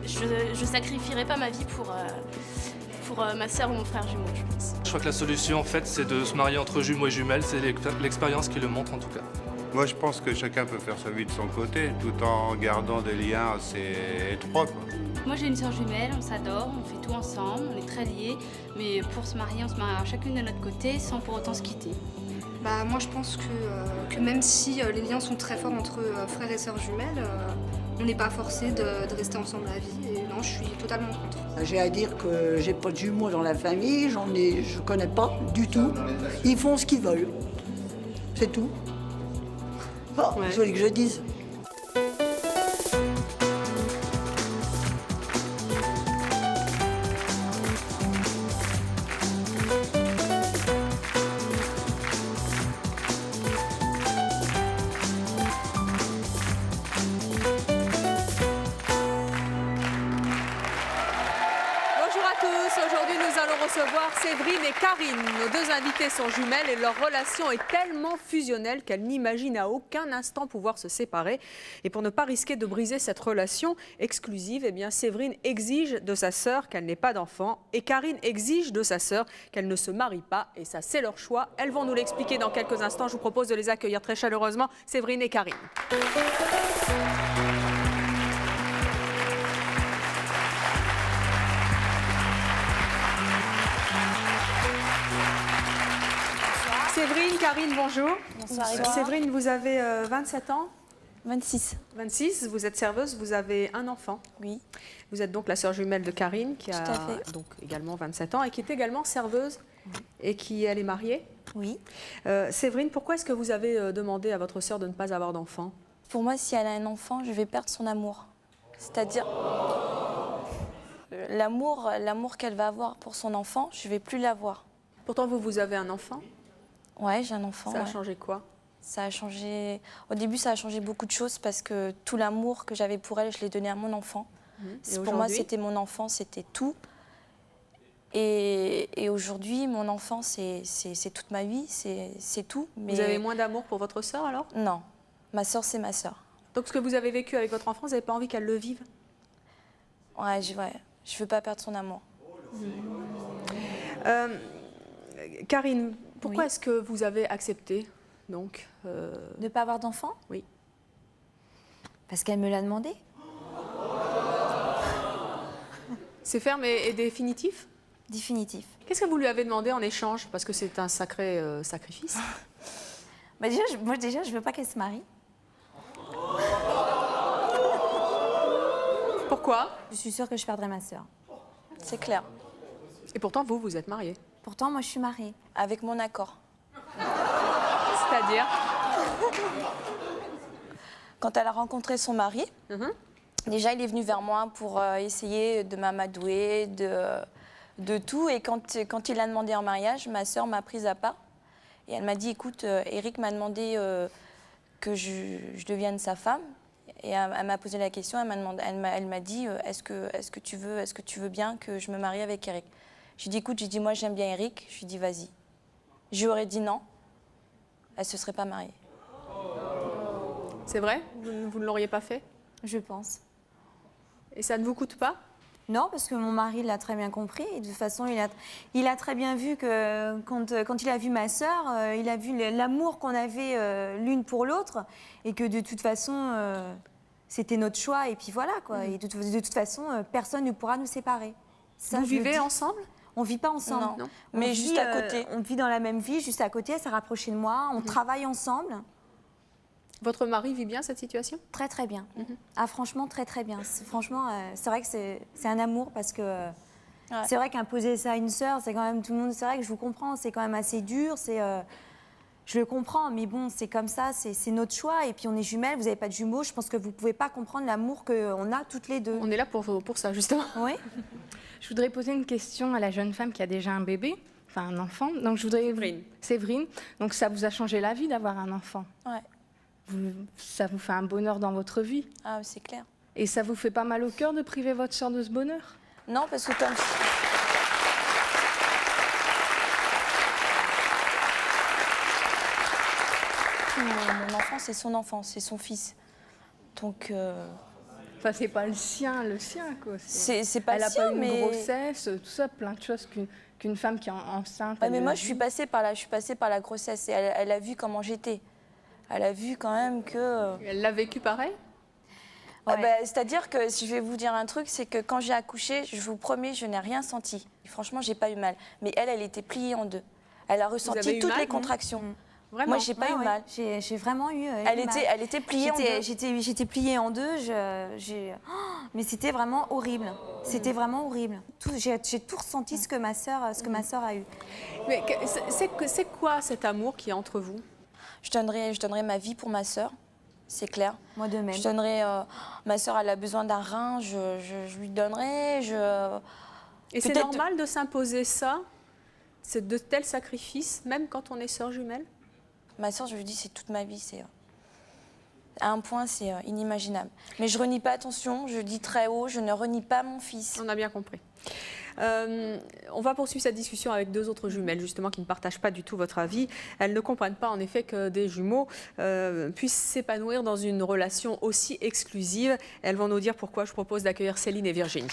je sacrifierai pas ma vie pour ma sœur ou mon frère jumeau, je pense. Je crois que la solution, en fait, c'est de se marier entre jumeaux et jumelles. C'est l'expérience qui le montre, en tout cas. Moi, je pense que chacun peut faire sa vie de son côté, tout en gardant des liens assez étroits, quoi. Moi, j'ai une sœur jumelle, on s'adore, on fait tout ensemble, on est très liés. Mais pour se marier, on se mariera chacune de notre côté, sans pour autant se quitter. Bah, moi, je pense que même si les liens sont très forts entre frères et sœurs jumelles, on n'est pas forcé de rester ensemble à vie. Et non, je suis totalement contre. J'ai à dire que j'ai pas de jumeaux dans la famille, je connais pas du tout. Ils font ce qu'ils veulent. C'est tout. Oh, Ouais. joli que je dise. Bonjour à tous, aujourd'hui nous allons recevoir Séverine et Karine. Nos deux invités sont jumelles et leur relation est tellement fusionnelle qu'elles n'imaginent à aucun instant pouvoir se séparer. Et pour ne pas risquer de briser cette relation exclusive, eh bien Séverine exige de sa sœur qu'elle n'ait pas d'enfant et Karine exige de sa sœur qu'elle ne se marie pas. Et ça c'est leur choix, elles vont nous l'expliquer dans quelques instants. Je vous propose de les accueillir très chaleureusement, Séverine et Karine. Séverine, Karine, bonjour. Bonsoir. Séverine, vous avez 27 ans, 26. 26, vous êtes serveuse, vous avez un enfant. Oui. Vous êtes donc la sœur jumelle de Karine, qui Tout a à fait. donc également 27 ans et qui est également serveuse et qui, elle est mariée. Oui. Séverine, pourquoi est-ce que vous avez demandé à votre sœur de ne pas avoir d'enfant? Pour moi, si elle a un enfant, je vais perdre son amour. C'est-à-dire l'amour qu'elle va avoir pour son enfant, je vais plus l'avoir. Pourtant, vous avez un enfant. Ouais, j'ai un enfant. Ça a ouais. changé quoi? Ça a changé. Au début, ça a changé beaucoup de choses parce que tout l'amour que j'avais pour elle, je l'ai donné à mon enfant. Et Pour moi, aujourd'hui c'était mon enfant, c'était tout. Et aujourd'hui, mon enfant, c'est toute ma vie, c'est tout. Mais Vous avez moins d'amour pour votre sœur alors? non, ma sœur, c'est ma sœur. Donc ce que vous avez vécu avec votre enfant, vous n'avez pas envie qu'elle le vive? Ouais, je veux pas perdre son amour. Karine, pourquoi Oui. est-ce que vous avez accepté donc De ne pas avoir d'enfant? Oui. Parce qu'elle me l'a demandé. C'est ferme et définitif? Définitif. Qu'est-ce que vous lui avez demandé en échange? Parce que c'est un sacré sacrifice. Bah moi, déjà, je veux pas qu'elle se marie. Pourquoi? Je suis sûre que je perdrai ma sœur. C'est clair. Et pourtant, vous êtes mariés. Pourtant, moi, je suis mariée. Avec mon accord. C'est-à-dire? Quand elle a rencontré son mari, Mhm. déjà, il est venu vers moi pour essayer de m'amadouer, de tout. Et quand il l'a demandé en mariage, ma sœur m'a prise à part. Et elle m'a dit, écoute, Eric m'a demandé que je devienne sa femme. Et elle m'a posé la question, elle m'a dit, est-ce que tu veux bien que je me marie avec Eric? J'ai dit, écoute, moi j'aime bien Eric. Je lui ai dit, vas-y. Je lui aurais dit non, elle ne se serait pas mariée. C'est vrai? Vous ne l'auriez pas fait? Je pense. Et ça ne vous coûte pas? Non, parce que mon mari l'a très bien compris. Et de toute façon, il a très bien vu que quand il a vu ma sœur, il a vu l'amour qu'on avait l'une pour l'autre. Et que de toute façon, c'était notre choix. Et puis voilà, quoi. Et de toute façon, personne ne pourra nous séparer. Ça, Vous je le vivez dis. ensemble? On vit pas ensemble. Non. On Mais vit, juste à côté. On vit dans la même vie, juste à côté. Elle s'est rapprochée de moi. On travaille ensemble. Votre mari vit bien cette situation? Très, très bien. Ah, franchement, très, très bien. Franchement, c'est vrai que c'est un amour parce que Ouais. c'est vrai qu'imposer ça à une sœur, c'est quand même tout le monde. C'est vrai que je vous comprends. C'est quand même assez dur. Je le comprends, mais bon, c'est comme ça. C'est notre choix. Et puis, on est jumelles. Vous n'avez pas de jumeaux. Je pense que vous ne pouvez pas comprendre l'amour qu'on a toutes les deux. On est là pour ça, justement. Oui. Je voudrais poser une question à la jeune femme qui a déjà un bébé, enfin un enfant. Donc je voudrais Séverine. Séverine. Donc ça vous a changé la vie d'avoir un enfant. Ouais. Ça vous fait un bonheur dans votre vie. Ah, c'est clair. Et ça vous fait pas mal au cœur de priver votre sœur de ce bonheur? Non, parce que comme... Mon enfant, c'est son enfant, c'est son fils. Donc, Enfin, c'est pas le sien, quoi. C'est pas Elle le a sien, pas eu une mais... grossesse, tout ça, plein de choses qu'une femme qui est enceinte. Ouais, mais elle moi, vit. je suis passée par la grossesse et elle a vu comment j'étais. Elle a vu quand même que... Elle l'a vécu pareil? Ah bah, c'est-à-dire que, si je vais vous dire un truc, c'est que quand j'ai accouché, je vous promets, je n'ai rien senti. Et franchement, j'ai pas eu mal. Mais elle était pliée en deux. Elle a avez ressenti eu toutes mal les contractions. Vraiment? Moi, j'ai pas eu mal. J'ai vraiment eu. Elle était pliée en deux. J'étais pliée en deux. Mais c'était vraiment horrible. C'était vraiment horrible. J'ai tout ressenti ce que ma sœur a eu. Mais c'est quoi cet amour qui est entre vous? Je donnerais ma vie pour ma sœur, c'est clair. Moi de même. Je donnerais... ma sœur, elle a besoin d'un rein, je lui donnerais. Et c'est normal de s'imposer ça? C'est de tels sacrifices, même quand on est sœur jumelle? Ma sœur, je lui dis, c'est toute ma vie. À un point, c'est inimaginable. Mais je renie pas, attention, je dis très haut, je ne renie pas mon fils. On a bien compris. On va poursuivre cette discussion avec deux autres jumelles, justement, qui ne partagent pas du tout votre avis. Elles ne comprennent pas, en effet, que des jumeaux puissent s'épanouir dans une relation aussi exclusive. Elles vont nous dire pourquoi. Je propose d'accueillir Céline et Virginie.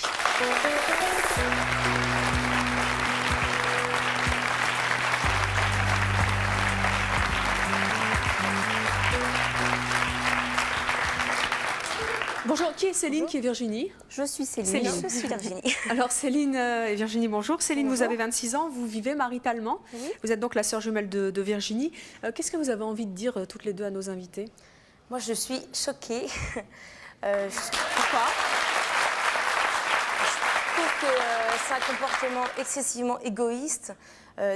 Bonjour, qui est Céline, bonjour. Qui est Virginie? Je suis Céline. Je suis Virginie. Alors Céline et Virginie, bonjour. Céline, bonjour. Vous avez 26 ans, vous vivez maritalement. Oui. Vous êtes donc la sœur jumelle de Virginie. Qu'est-ce que vous avez envie de dire toutes les deux à nos invités? Moi, je suis choquée. Pourquoi? Je trouve que c'est un comportement excessivement égoïste.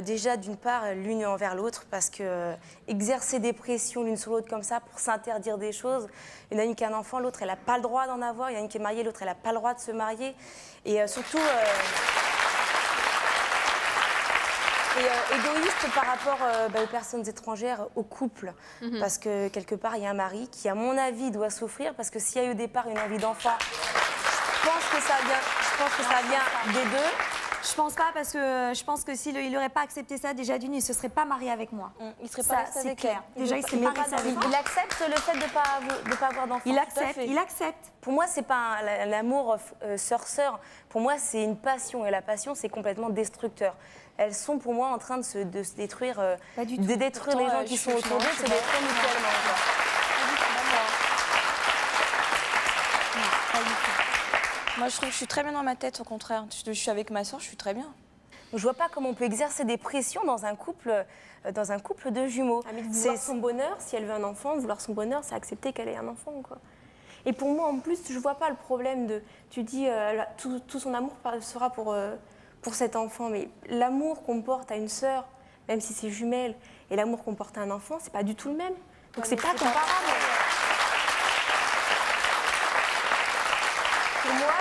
Déjà, d'une part, l'une envers l'autre, parce que exercer des pressions l'une sur l'autre comme ça pour s'interdire des choses. Il y en a une qui a un enfant, l'autre, elle n'a pas le droit d'en avoir. Il y en a une qui est mariée, l'autre, elle n'a pas le droit de se marier. Et surtout, égoïste par rapport aux personnes étrangères, au couple. Parce que quelque part, il y a un mari qui, à mon avis, doit souffrir, parce que s'il y a eu au départ une envie d'enfant, je pense que ça vient des deux. Je pense pas, parce que je pense que s'il n'aurait pas accepté ça, déjà d'une, il ne se serait pas marié avec moi. Il serait pas resté avec clair. Déjà, il serait pas resté avec moi. Il accepte le fait de pas avoir d'enfant. Il accepte. Pour moi, c'est pas un amour sœur-sœur. Pour moi, c'est une passion. Et la passion, c'est complètement destructeur. Elles sont pour moi en train de se détruire, de détruire les gens qui sont autour d'eux, se détruire mutuellement. Moi, je trouve que je suis très bien dans ma tête, au contraire. Je suis avec ma soeur, je suis très bien. Je vois pas comment on peut exercer des pressions dans un couple de jumeaux. Vouloir son bonheur, si elle veut un enfant, vouloir son bonheur, c'est accepter qu'elle ait un enfant, quoi. Et pour moi, en plus, je vois pas le problème de... Tu dis, tout son amour sera pour cet enfant, mais l'amour qu'on porte à une sœur, même si c'est jumelle, et l'amour qu'on porte à un enfant, c'est pas du tout le même. Donc c'est pas comparable. Pour moi,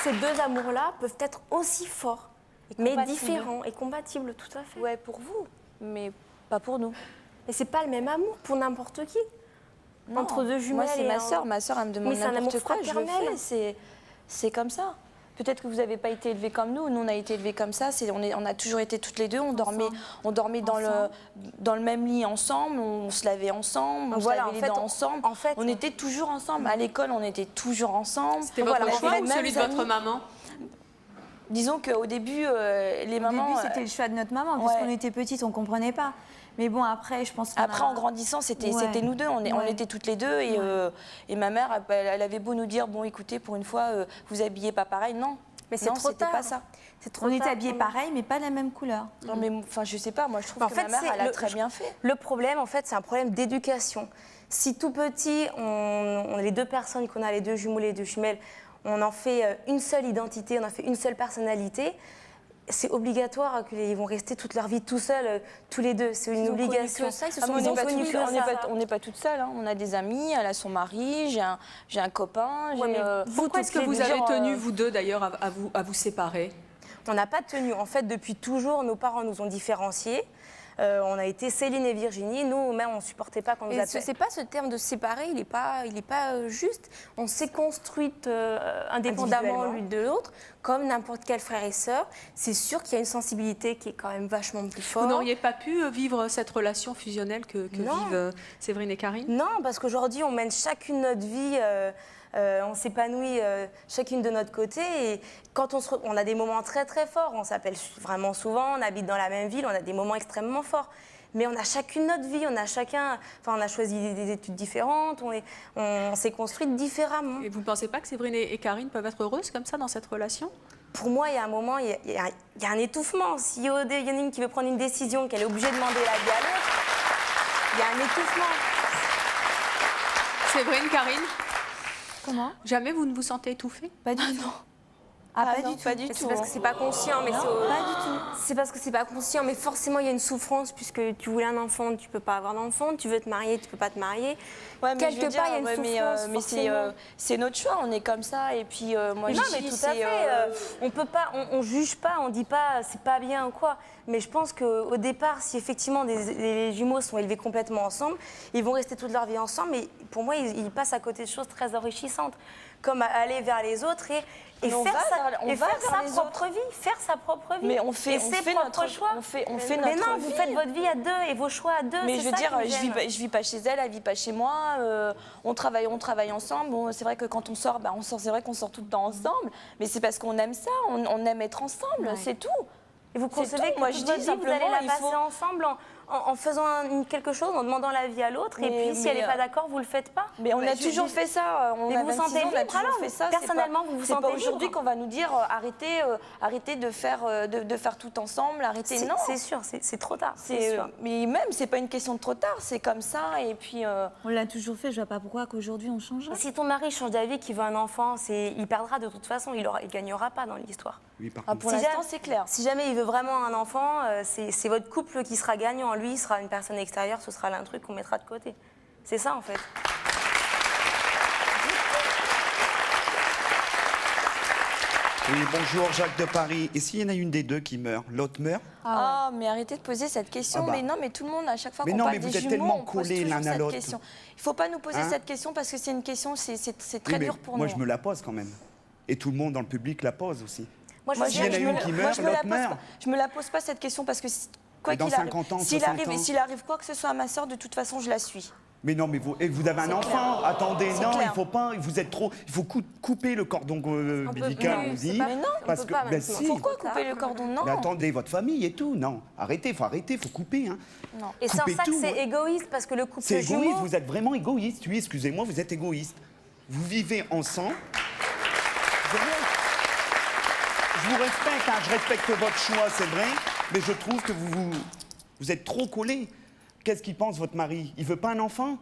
ces deux amours-là peuvent être aussi forts, mais différents et compatibles, tout à fait. Ouais, pour vous, mais pas pour nous. Mais c'est pas le même amour pour n'importe qui. Non. Entre deux jumelles. Moi, c'est ma sœur. Ma sœur, elle me demande n'importe quoi, je le fais. C'est comme ça. Peut-être que vous n'avez pas été élevés comme nous. Nous, on a été élevés comme ça. On a toujours été toutes les deux. On dormait dans le même lit ensemble. On se lavait ensemble. On se lavait les dents ensemble. En fait, on était toujours ensemble. À l'école, on était toujours ensemble. C'était votre choix ou celui de votre maman? Disons qu'au début, les mamans... Au début, c'était le choix de notre maman. Puisqu'on était petites, on ne comprenait pas. Mais bon, après, je pense Après, en grandissant, c'était nous deux. On était toutes les deux. Et ma mère, elle avait beau nous dire, bon, écoutez, pour une fois, vous habillez pas pareil. Non. Mais c'est trop tard. Pas ça. On était habillés pareil, mais pas de la même couleur. Non, mais enfin, je sais pas. Moi, je trouve que ma mère, elle a très bien fait. Le problème, en fait, c'est un problème d'éducation. Si tout petit, les deux personnes qu'on a, les deux jumeaux, les deux jumelles, on en fait une seule identité, on en fait une seule personnalité, c'est obligatoire qu'ils vont rester toute leur vie tout seuls, tous les deux. C'est une obligation. On n'est pas toutes seules. Hein. On a des amis, elle a son mari, j'ai un copain. Pourquoi est-ce que vous avez tenu, vous deux d'ailleurs, à vous séparer? On n'a pas tenu. En fait, depuis toujours, nos parents nous ont différenciés. On a été Céline et Virginie. Nous, même, on ne supportait pas qu'on nous appelle. C'est pas ce terme de séparer, il n'est pas juste. On s'est construite indépendamment l'une de l'autre, comme n'importe quel frère et sœur. C'est sûr qu'il y a une sensibilité qui est quand même vachement plus forte. Vous n'auriez pas pu vivre cette relation fusionnelle que vivent Séverine et Karine? Non, parce qu'aujourd'hui, on mène chacune notre vie on s'épanouit chacune de notre côté. Et quand on a des moments très très forts, on s'appelle vraiment souvent, on habite dans la même ville, on a des moments extrêmement forts. Mais on a chacune notre vie, on a choisi des études différentes, on s'est construite différemment. Et vous ne pensez pas que Séverine et Karine peuvent être heureuses comme ça dans cette relation? Pour moi, il y a un moment, il y a un étouffement. Si il y en a une qui veut prendre une décision, qu'elle est obligée de demander l'avis à l'autre, il y a un étouffement. Séverine, Karine? Comment? Jamais vous ne vous sentez étouffée? Pas du tout. Pas du tout. C'est parce que c'est pas conscient, mais pas du tout. C'est parce que c'est pas conscient, mais forcément il y a une souffrance puisque tu voulais un enfant, tu peux pas avoir d'enfant, tu veux te marier, tu peux pas te marier. Ouais, mais quelque part il y a une souffrance. Mais c'est notre choix, on est comme ça et puis moi non, je mais dis tout à fait. On peut pas, on juge pas, on dit pas c'est pas bien ou quoi. Mais je pense qu'au départ, si effectivement les jumeaux sont élevés complètement ensemble, ils vont rester toute leur vie ensemble. Mais pour moi, ils passent à côté de choses très enrichissantes, comme aller vers les autres et faire sa propre vie. Mais on fait notre choix. On fait mais notre non, vie. vous faites votre vie à deux et vos choix à deux. Mais je veux dire, je vis pas chez elle, elle vit pas chez moi. On travaille ensemble. Bon, c'est vrai que quand on sort, c'est vrai qu'on sort tout le temps ensemble. Mais c'est parce qu'on aime ça, on aime être ensemble, c'est tout. Et vous concevez que toute votre vie, vous allez la passer ensemble en faisant quelque chose, en demandant l'avis à l'autre, et puis si elle n'est pas d'accord, vous ne le faites pas. Mais on a toujours fait ça. Mais vous vous sentez libre, alors personnellement, vous vous sentez libre. C'est pas aujourd'hui qu'on va nous dire arrêtez de faire tout ensemble, arrêtez. Non, c'est sûr, c'est trop tard. Mais même, c'est pas une question de trop tard, c'est comme ça, et puis... On l'a toujours fait, je vois pas pourquoi qu'aujourd'hui on changerait. Si ton mari change d'avis, qu'il veut un enfant, il perdra de toute façon, il gagnera pas dans l'histoire. Oui, par pour l'instant, c'est clair. Si jamais il veut vraiment un enfant, c'est votre couple qui sera gagnant. Lui, il sera une personne extérieure, ce sera un truc qu'on mettra de côté. C'est ça, en fait. Oui, bonjour, Jacques de Paris. Et s'il y en a une des deux qui meurt, l'autre meurt? Ah, mais arrêtez de poser cette question. Mais non, mais tout le monde, à chaque fois qu'on parle des jumeaux, on pose toujours cette question. Il ne faut pas nous poser cette question parce que c'est une question, c'est très dur pour nous. Moi, je me la pose quand même. Et tout le monde dans le public la pose aussi. Moi, s'il y en a une qui meurt, l'autre meurt. Je me la pose pas cette question parce que quoi qu'il arrive, s'il arrive quoi que ce soit à ma sœur, de toute façon, je la suis. Mais non, mais vous avez un enfant. Attendez, non, il faut pas. Vous êtes trop. Il faut couper le cordon ombilical, on dit. Mais non, parce que si. Pourquoi couper le cordon? Non. Mais attendez, votre famille et tout, non. Arrêtez, faut couper. Hein. Non. Et sans ça, c'est égoïste parce que le couple c'est égoïste. Vous êtes vraiment égoïste. Oui, excusez-moi, vous êtes égoïste. Vous vivez ensemble. Je vous respecte, je respecte votre choix, c'est vrai, mais je trouve que vous êtes trop collés. Qu'est-ce qu'il pense, votre mari? Il veut pas un enfant?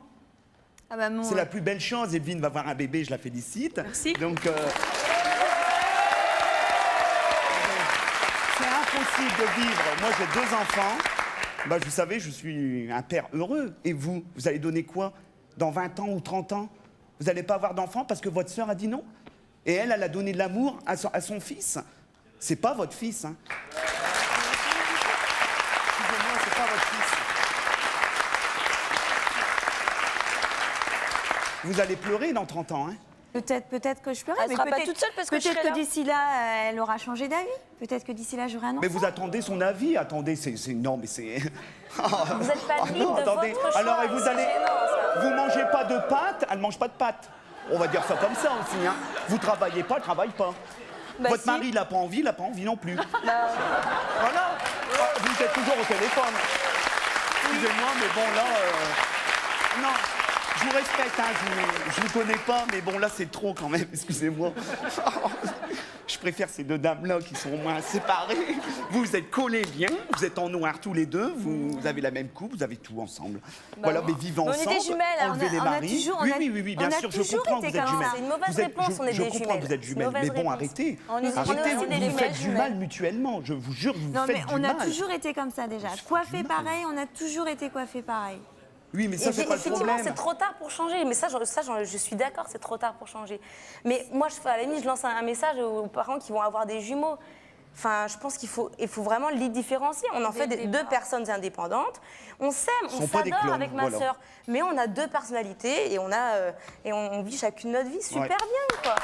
C'est la plus belle chose. Evelyne va avoir un bébé, je la félicite. Merci. Donc, c'est impossible de vivre. Moi, j'ai 2 enfants. Vous savez, je suis un père heureux. Et vous allez donner quoi? Dans 20 ans ou 30 ans? Vous n'allez pas avoir d'enfant parce que votre sœur a dit non? Et elle a donné de l'amour à son fils. C'est pas votre fils, hein. Excusez-moi, c'est pas votre fils. Vous allez pleurer dans 30 ans, hein. Peut-être que je pleurerai, mais sera pas toute seule parce que peut-être que d'ici là, elle aura changé d'avis. Peut-être que d'ici là, j'aurai un enfant. Mais vous attendez son avis. Attendez, non, mais c'est... Vous n'êtes pas libre de votre choix. Alors, et vous mangez pas de pâtes, elle mange pas de pâtes. On va dire ça comme ça aussi, hein. Vous travaillez pas, elle travaille pas. Votre mari, il n'a pas envie non plus. Voilà. Vous êtes toujours au téléphone. Excusez-moi, mais bon, là... Non, je vous respecte, hein, je vous connais pas, mais bon, là, c'est trop quand même, excusez-moi. Je préfère ces 2 dames-là qui sont au moins séparées. Vous êtes collés bien, vous êtes en noir tous les deux, vous avez la même coupe, vous avez tout ensemble. Voilà, mais vivez ensemble, on était jumelles, enlevez les maris. Oui, bien sûr, je comprends que vous êtes jumelles. C'est une mauvaise réponse, on est des jumelles. Je comprends que vous êtes jumelles, mais bon, arrêtez. Arrêtez, vous faites du mal mutuellement, je vous jure, vous faites du mal. Non, mais on a toujours été comme ça déjà. Coiffés pareil, on a toujours été coiffés pareil. Oui, mais ça, c'est pas le problème. Effectivement, c'est trop tard pour changer. Mais ça, je suis d'accord, c'est trop tard pour changer. Mais moi, à la limite, je lance un message aux parents qui vont avoir des jumeaux. Enfin, je pense qu'il faut vraiment les différencier. On en fait 2 personnes indépendantes. On s'aime, on s'adore avec ma sœur. Mais on a 2 personnalités et on vit chacune notre vie super bien, quoi.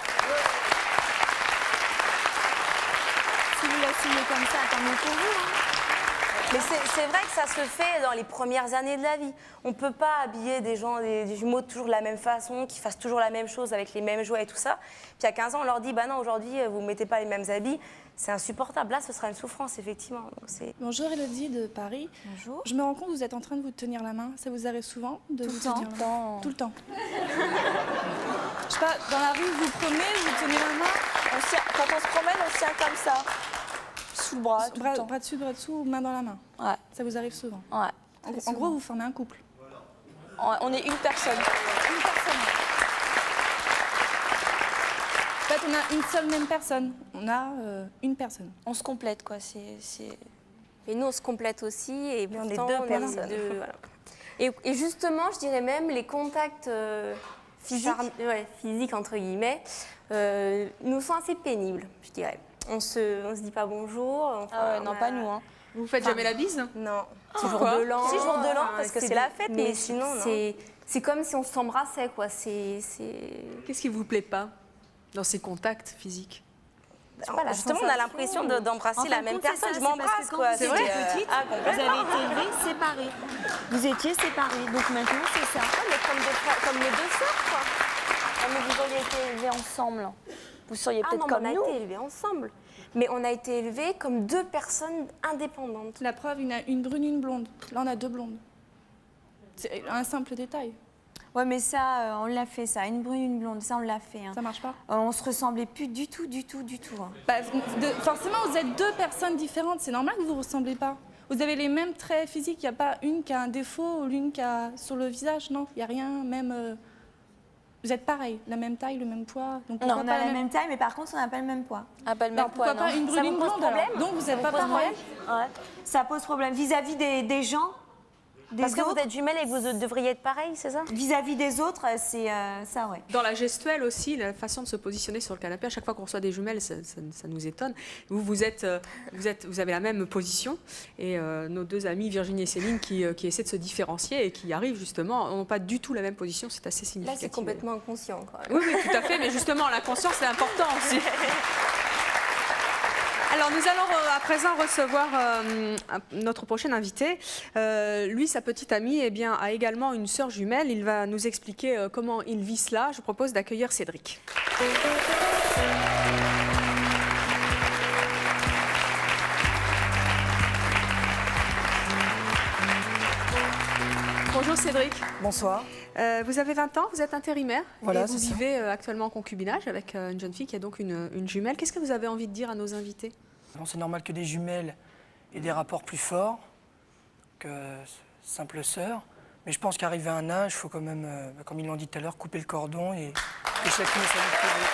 Si vous l'assumez comme ça, tant mieux pour vous, hein. Mais c'est vrai que ça se fait dans les premières années de la vie. On ne peut pas habiller des gens, des jumeaux toujours de la même façon, qui fassent toujours la même chose avec les mêmes jouets et tout ça. Puis à 15 ans, on leur dit, bah non, aujourd'hui, vous ne mettez pas les mêmes habits. C'est insupportable. Là, ce sera une souffrance, effectivement. Donc, bonjour, Elodie de Paris. Bonjour. Je me rends compte que vous êtes en train de vous tenir la main. Ça vous arrive souvent de vous tenir la main? Tout le temps. Je sais pas, dans la rue, vous promenez, vous tenez la main? Quand on se promène, on se tient comme ça. Sous le bras, tout le temps. Bras dessous, main dans la main. Ouais. Ça vous arrive souvent? Ouais. En gros, vous formez un couple. On est une personne. Une personne. En fait, on a une seule même personne. On a une personne. On se complète, quoi. Et nous, on se complète aussi. Et on est pourtant, deux on personnes. voilà. Et justement, je dirais même, les contacts physiques, entre guillemets, nous sont assez pénibles, je dirais. On se dit pas bonjour. Enfin, non, pas nous. Hein. Vous faites jamais la bise? Non. Si, jour de l'an. Si, jour de l'an, parce que c'est la fête, mais sinon, non. C'est comme si on s'embrassait, quoi. Qu'est-ce qui vous plaît pas dans ces contacts physiques? Justement, on a l'impression d'embrasser la même personne. Je m'embrasse, quoi. C'est vrai, petite, vous avez été élevés séparés. Vous étiez séparés, donc maintenant c'est ça. Comme les deux sœurs, quoi. Mais vous auriez été élevés ensemble. Vous seriez peut-être comme nous. On a été élevés ensemble. Mais on a été élevés comme deux personnes indépendantes. La preuve, il y en a une brune, une blonde. Là, on a deux blondes. C'est un simple détail. Ouais, mais ça, on l'a fait, ça. Une brune, une blonde, ça, on l'a fait. Hein. Ça marche pas? On se ressemblait plus du tout. Hein. Bah, forcément, vous êtes deux personnes différentes. C'est normal que vous ne vous ressemblez pas. Vous avez les mêmes traits physiques. Il n'y a pas une qui a un défaut ou l'une qui a sur le visage. Non, il n'y a rien. Même, vous êtes pareil, la même taille, le même poids. Donc non, on a la même taille, mais par contre, on n'a pas le même poids. Ah, pas le même poids, pourquoi pas une brune, une blonde alors? Donc vous n'êtes pas pareil. Ouais. Ça pose problème vis-à-vis des gens. Parce que vous êtes jumelles et que vous devriez être pareil, c'est ça? Vis-à-vis des autres, c'est ça, ouais. Dans la gestuelle aussi, la façon de se positionner sur le canapé, à chaque fois qu'on reçoit des jumelles, ça nous étonne. Vous avez la même position. Et nos deux amies, Virginie et Céline, qui essaient de se différencier et qui arrivent justement, n'ont pas du tout la même position. C'est assez significatif. Là, c'est complètement inconscient, quoi. Oui, tout à fait. Mais justement, l'inconscience, c'est important aussi. Alors, nous allons à présent recevoir notre prochain invité. Lui, sa petite amie, a également une sœur jumelle. Il va nous expliquer comment il vit cela. Je propose d'accueillir Cédric. Bonjour Cédric. Bonsoir. Vous avez 20 ans, vous êtes intérimaire. Voilà, et vous vivez actuellement en concubinage avec une jeune fille qui a donc une jumelle. Qu'est-ce que vous avez envie de dire à nos invités? C'est normal que des jumelles aient des rapports plus forts que simples sœurs. Mais je pense qu'arrivé à un âge, il faut quand même, comme ils l'ont dit tout à l'heure, couper le cordon et chacune sa vie privée.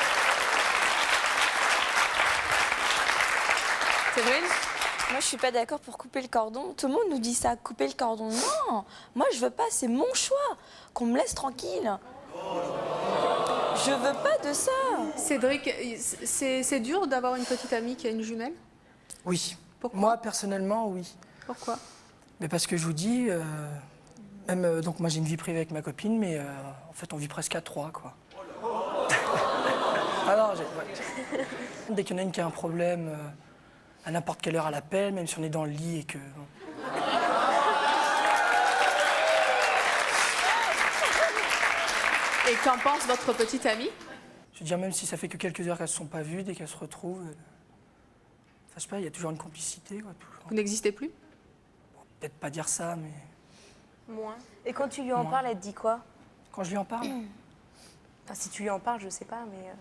Séverine? Moi, je suis pas d'accord pour couper le cordon. Tout le monde nous dit ça, couper le cordon. Non, moi, je veux pas, c'est mon choix. Qu'on me laisse tranquille. Je veux pas de ça. Cédric, c'est dur d'avoir une petite amie qui a une jumelle? Oui. Pourquoi? Moi, personnellement, oui. Pourquoi? Mais parce que je vous dis, donc moi j'ai une vie privée avec ma copine, mais en fait on vit presque à trois, quoi. Alors, dès qu'il y en a une qui a un problème, à n'importe quelle heure elle appelle, même si on est dans le lit et que... Et qu'en pense votre petite amie? Je veux dire, même si ça fait que quelques heures qu'elles ne se sont pas vues, dès qu'elles se retrouvent, je sais pas, il y a toujours une complicité, quoi. Toujours. Vous n'existez plus? Bon, peut-être pas dire ça, mais... Moins. Et quand tu lui en parles, elle te dit quoi? Quand je lui en parle? Enfin, si tu lui en parles, je sais pas, mais...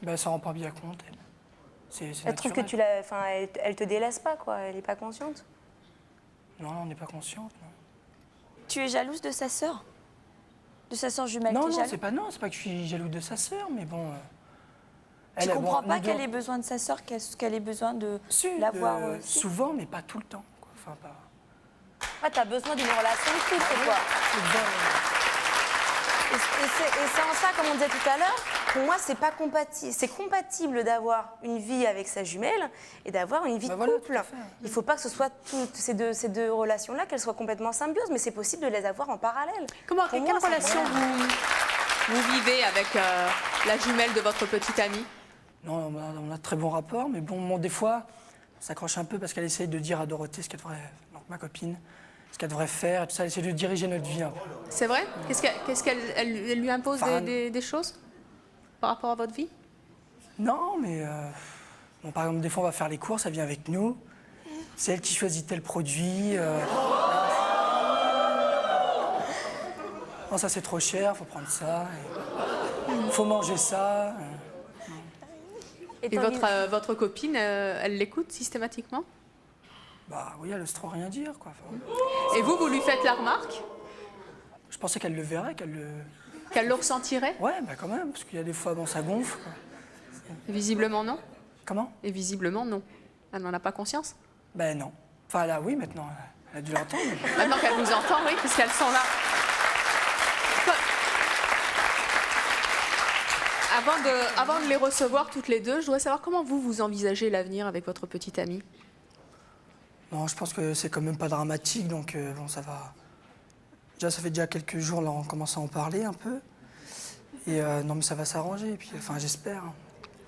Ben, elle s'en rend pas bien compte, elle. Elle trouve que elle te délaisse pas, quoi. Elle est pas consciente. Non, on n'est pas consciente, non. Tu es jalouse de sa sœur? De sa sœur jumelle? Non, c'est pas que je suis jaloux de sa sœur, mais bon... Tu comprends pas qu'elle ait besoin de sa sœur, qu'elle ait besoin de l'avoir souvent, mais pas tout le temps, quoi. Enfin, pas... Ouais, t'as besoin d'une relation de couple, quoi. Et c'est en ça, comme on disait tout à l'heure, pour moi, c'est pas compatible. C'est compatible d'avoir une vie avec sa jumelle et d'avoir une vie de couple. Il faut pas que ce soit toutes ces deux relations-là, qu'elles soient complètement symbioses, mais c'est possible de les avoir en parallèle. Quelle relation vous vivez avec la jumelle de votre petite amie? Non, on a de très bons rapports, mais bon, des fois, on s'accroche un peu parce qu'elle essaye de dire à Dorothée ce qu'elle devrait... Donc, ma copine, ce qu'elle devrait faire, et tout ça, essayer de diriger notre vie un peu. C'est vrai? Qu'est-ce qu'elle elle lui impose Enfin, des choses par rapport à votre vie? Non, mais bon, par exemple, des fois, on va faire les courses, elle vient avec nous. C'est elle qui choisit tel produit. Non, ça c'est trop cher, faut prendre ça. Faut manger ça. Et votre copine, elle l'écoute systématiquement? Bah oui, elle n'ose trop rien dire, quoi. Enfin, et vous lui faites la remarque? Je pensais qu'elle le verrait, Qu'elle le ressentirait? Ouais, bah quand même, parce qu'il y a des fois, bon, ça gonfle, quoi. Visiblement non. Comment? Et visiblement non. Elle n'en a pas conscience? Ben non. Enfin là, oui, maintenant, elle a dû l'entendre. Maintenant qu'elle vous entend, oui, puisqu'elles sont là. Avant de les recevoir toutes les deux, je voudrais savoir comment vous envisagez l'avenir avec votre petite amie. Non, je pense que c'est quand même pas dramatique, donc bon, ça va. Déjà, ça fait déjà quelques jours, là, on commence à en parler un peu. Et non, mais ça va s'arranger, puis, enfin, j'espère.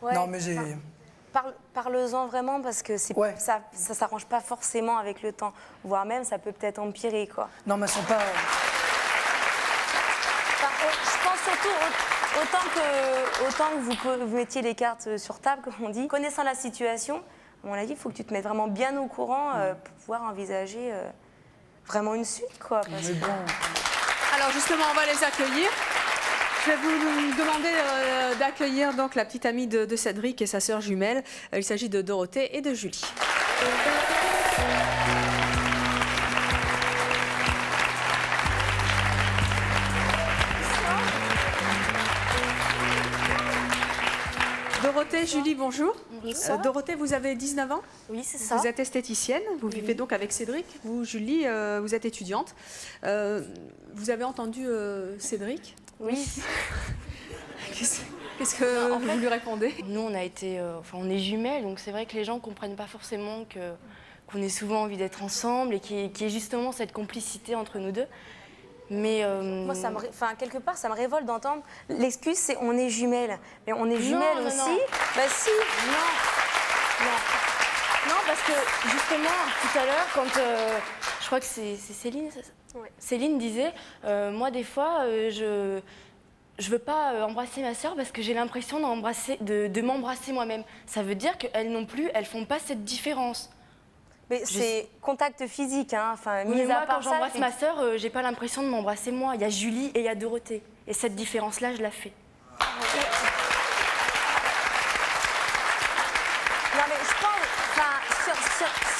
Ouais, non, mais j'ai... Parle-en vraiment, parce que ça s'arrange pas forcément avec le temps. Voire même, ça peut peut-être empirer, quoi. Non, mais elles sont pas... Je pense surtout, autant que vous mettiez les cartes sur table, comme on dit, connaissant la situation, à mon avis, il faut que tu te mettes vraiment bien au courant pour pouvoir envisager vraiment une suite, quoi. Mais bon... Alors justement, on va les accueillir. Je vais vous demander d'accueillir donc la petite amie de Cédric et sa sœur jumelle. Il s'agit de Dorothée et de Julie. Dorothée, Julie, bonjour. Bonsoir. Dorothée, vous avez 19 ans? Oui, c'est ça. Vous êtes esthéticienne, vous vivez donc avec Cédric. Vous, Julie, vous êtes étudiante. Vous avez entendu Cédric? Oui. Qu'est-ce que vous lui répondez? Nous, on est jumelles, donc c'est vrai que les gens ne comprennent pas forcément qu'on ait souvent envie d'être ensemble et qu'il y ait justement cette complicité entre nous deux. Mais moi, quelque part, ça me révolte d'entendre l'excuse, c'est on est jumelles. Mais on est jumelles aussi. Non. Bah si. Non, parce que justement, tout à l'heure, quand je crois que c'est Céline, ouais. Céline disait, moi des fois, je veux pas embrasser ma sœur parce que j'ai l'impression de m'embrasser moi-même. Ça veut dire qu'elles non plus, elles font pas cette différence. Mais c'est contact physique, hein. Enfin, Oui, moi, quand ça, j'embrasse ma sœur, j'ai pas l'impression de m'embrasser moi. Il y a Julie et il y a Dorothée. Et cette différence-là, je la fais. Non, mais je pense,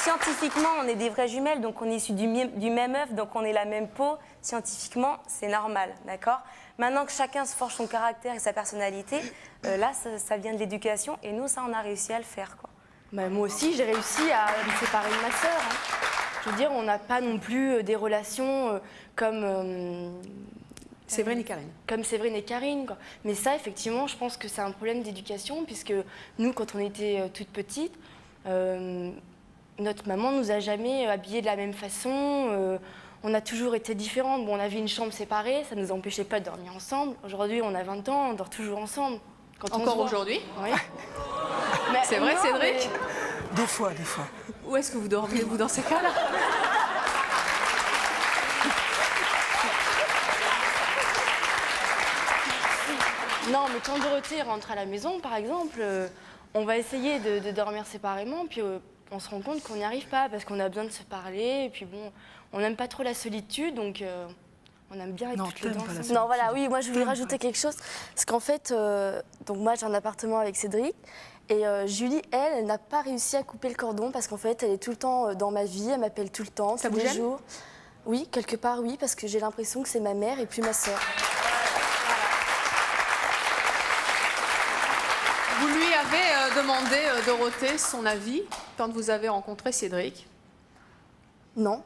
scientifiquement, on est des vraies jumelles, donc on est issus du même œuf, donc on est la même peau. Scientifiquement, c'est normal, d'accord? Maintenant que chacun se forge son caractère et sa personnalité, là, ça vient de l'éducation, et nous, ça, on a réussi à le faire, quoi. Bah, moi aussi, j'ai réussi à me séparer de ma sœur. Hein. Je veux dire, on n'a pas non plus des relations comme... Séverine et Karine. Comme Séverine et Karine, quoi. Mais ça, effectivement, je pense que c'est un problème d'éducation, puisque nous, quand on était toutes petites, notre maman nous a jamais habillées de la même façon. On a toujours été différentes. Bon, on avait une chambre séparée, ça ne nous empêchait pas de dormir ensemble. Aujourd'hui, on a 20 ans, on dort toujours ensemble. Quand Encore aujourd'hui? Oui. C'est vrai, non, Cédric? Des fois. Où est-ce que vous dormez, vous, dans ces cas-là? Non, mais quand Dorothée rentre à la maison, par exemple, on va essayer de dormir séparément, puis on se rend compte qu'on n'y arrive pas parce qu'on a besoin de se parler, et puis bon, on n'aime pas trop la solitude, donc on aime bien être toutes les deux ensemble. Non, voilà, oui, moi je voulais rajouter quelque chose, parce qu'en fait, donc moi j'ai un appartement avec Cédric, et Julie, elle n'a pas réussi à couper le cordon, parce qu'en fait, elle est tout le temps dans ma vie, elle m'appelle tout le temps, tous les jours. Oui, quelque part, oui, parce que j'ai l'impression que c'est ma mère et plus ma sœur. Vous lui avez demandé, Dorothée, son avis quand vous avez rencontré Cédric? Non,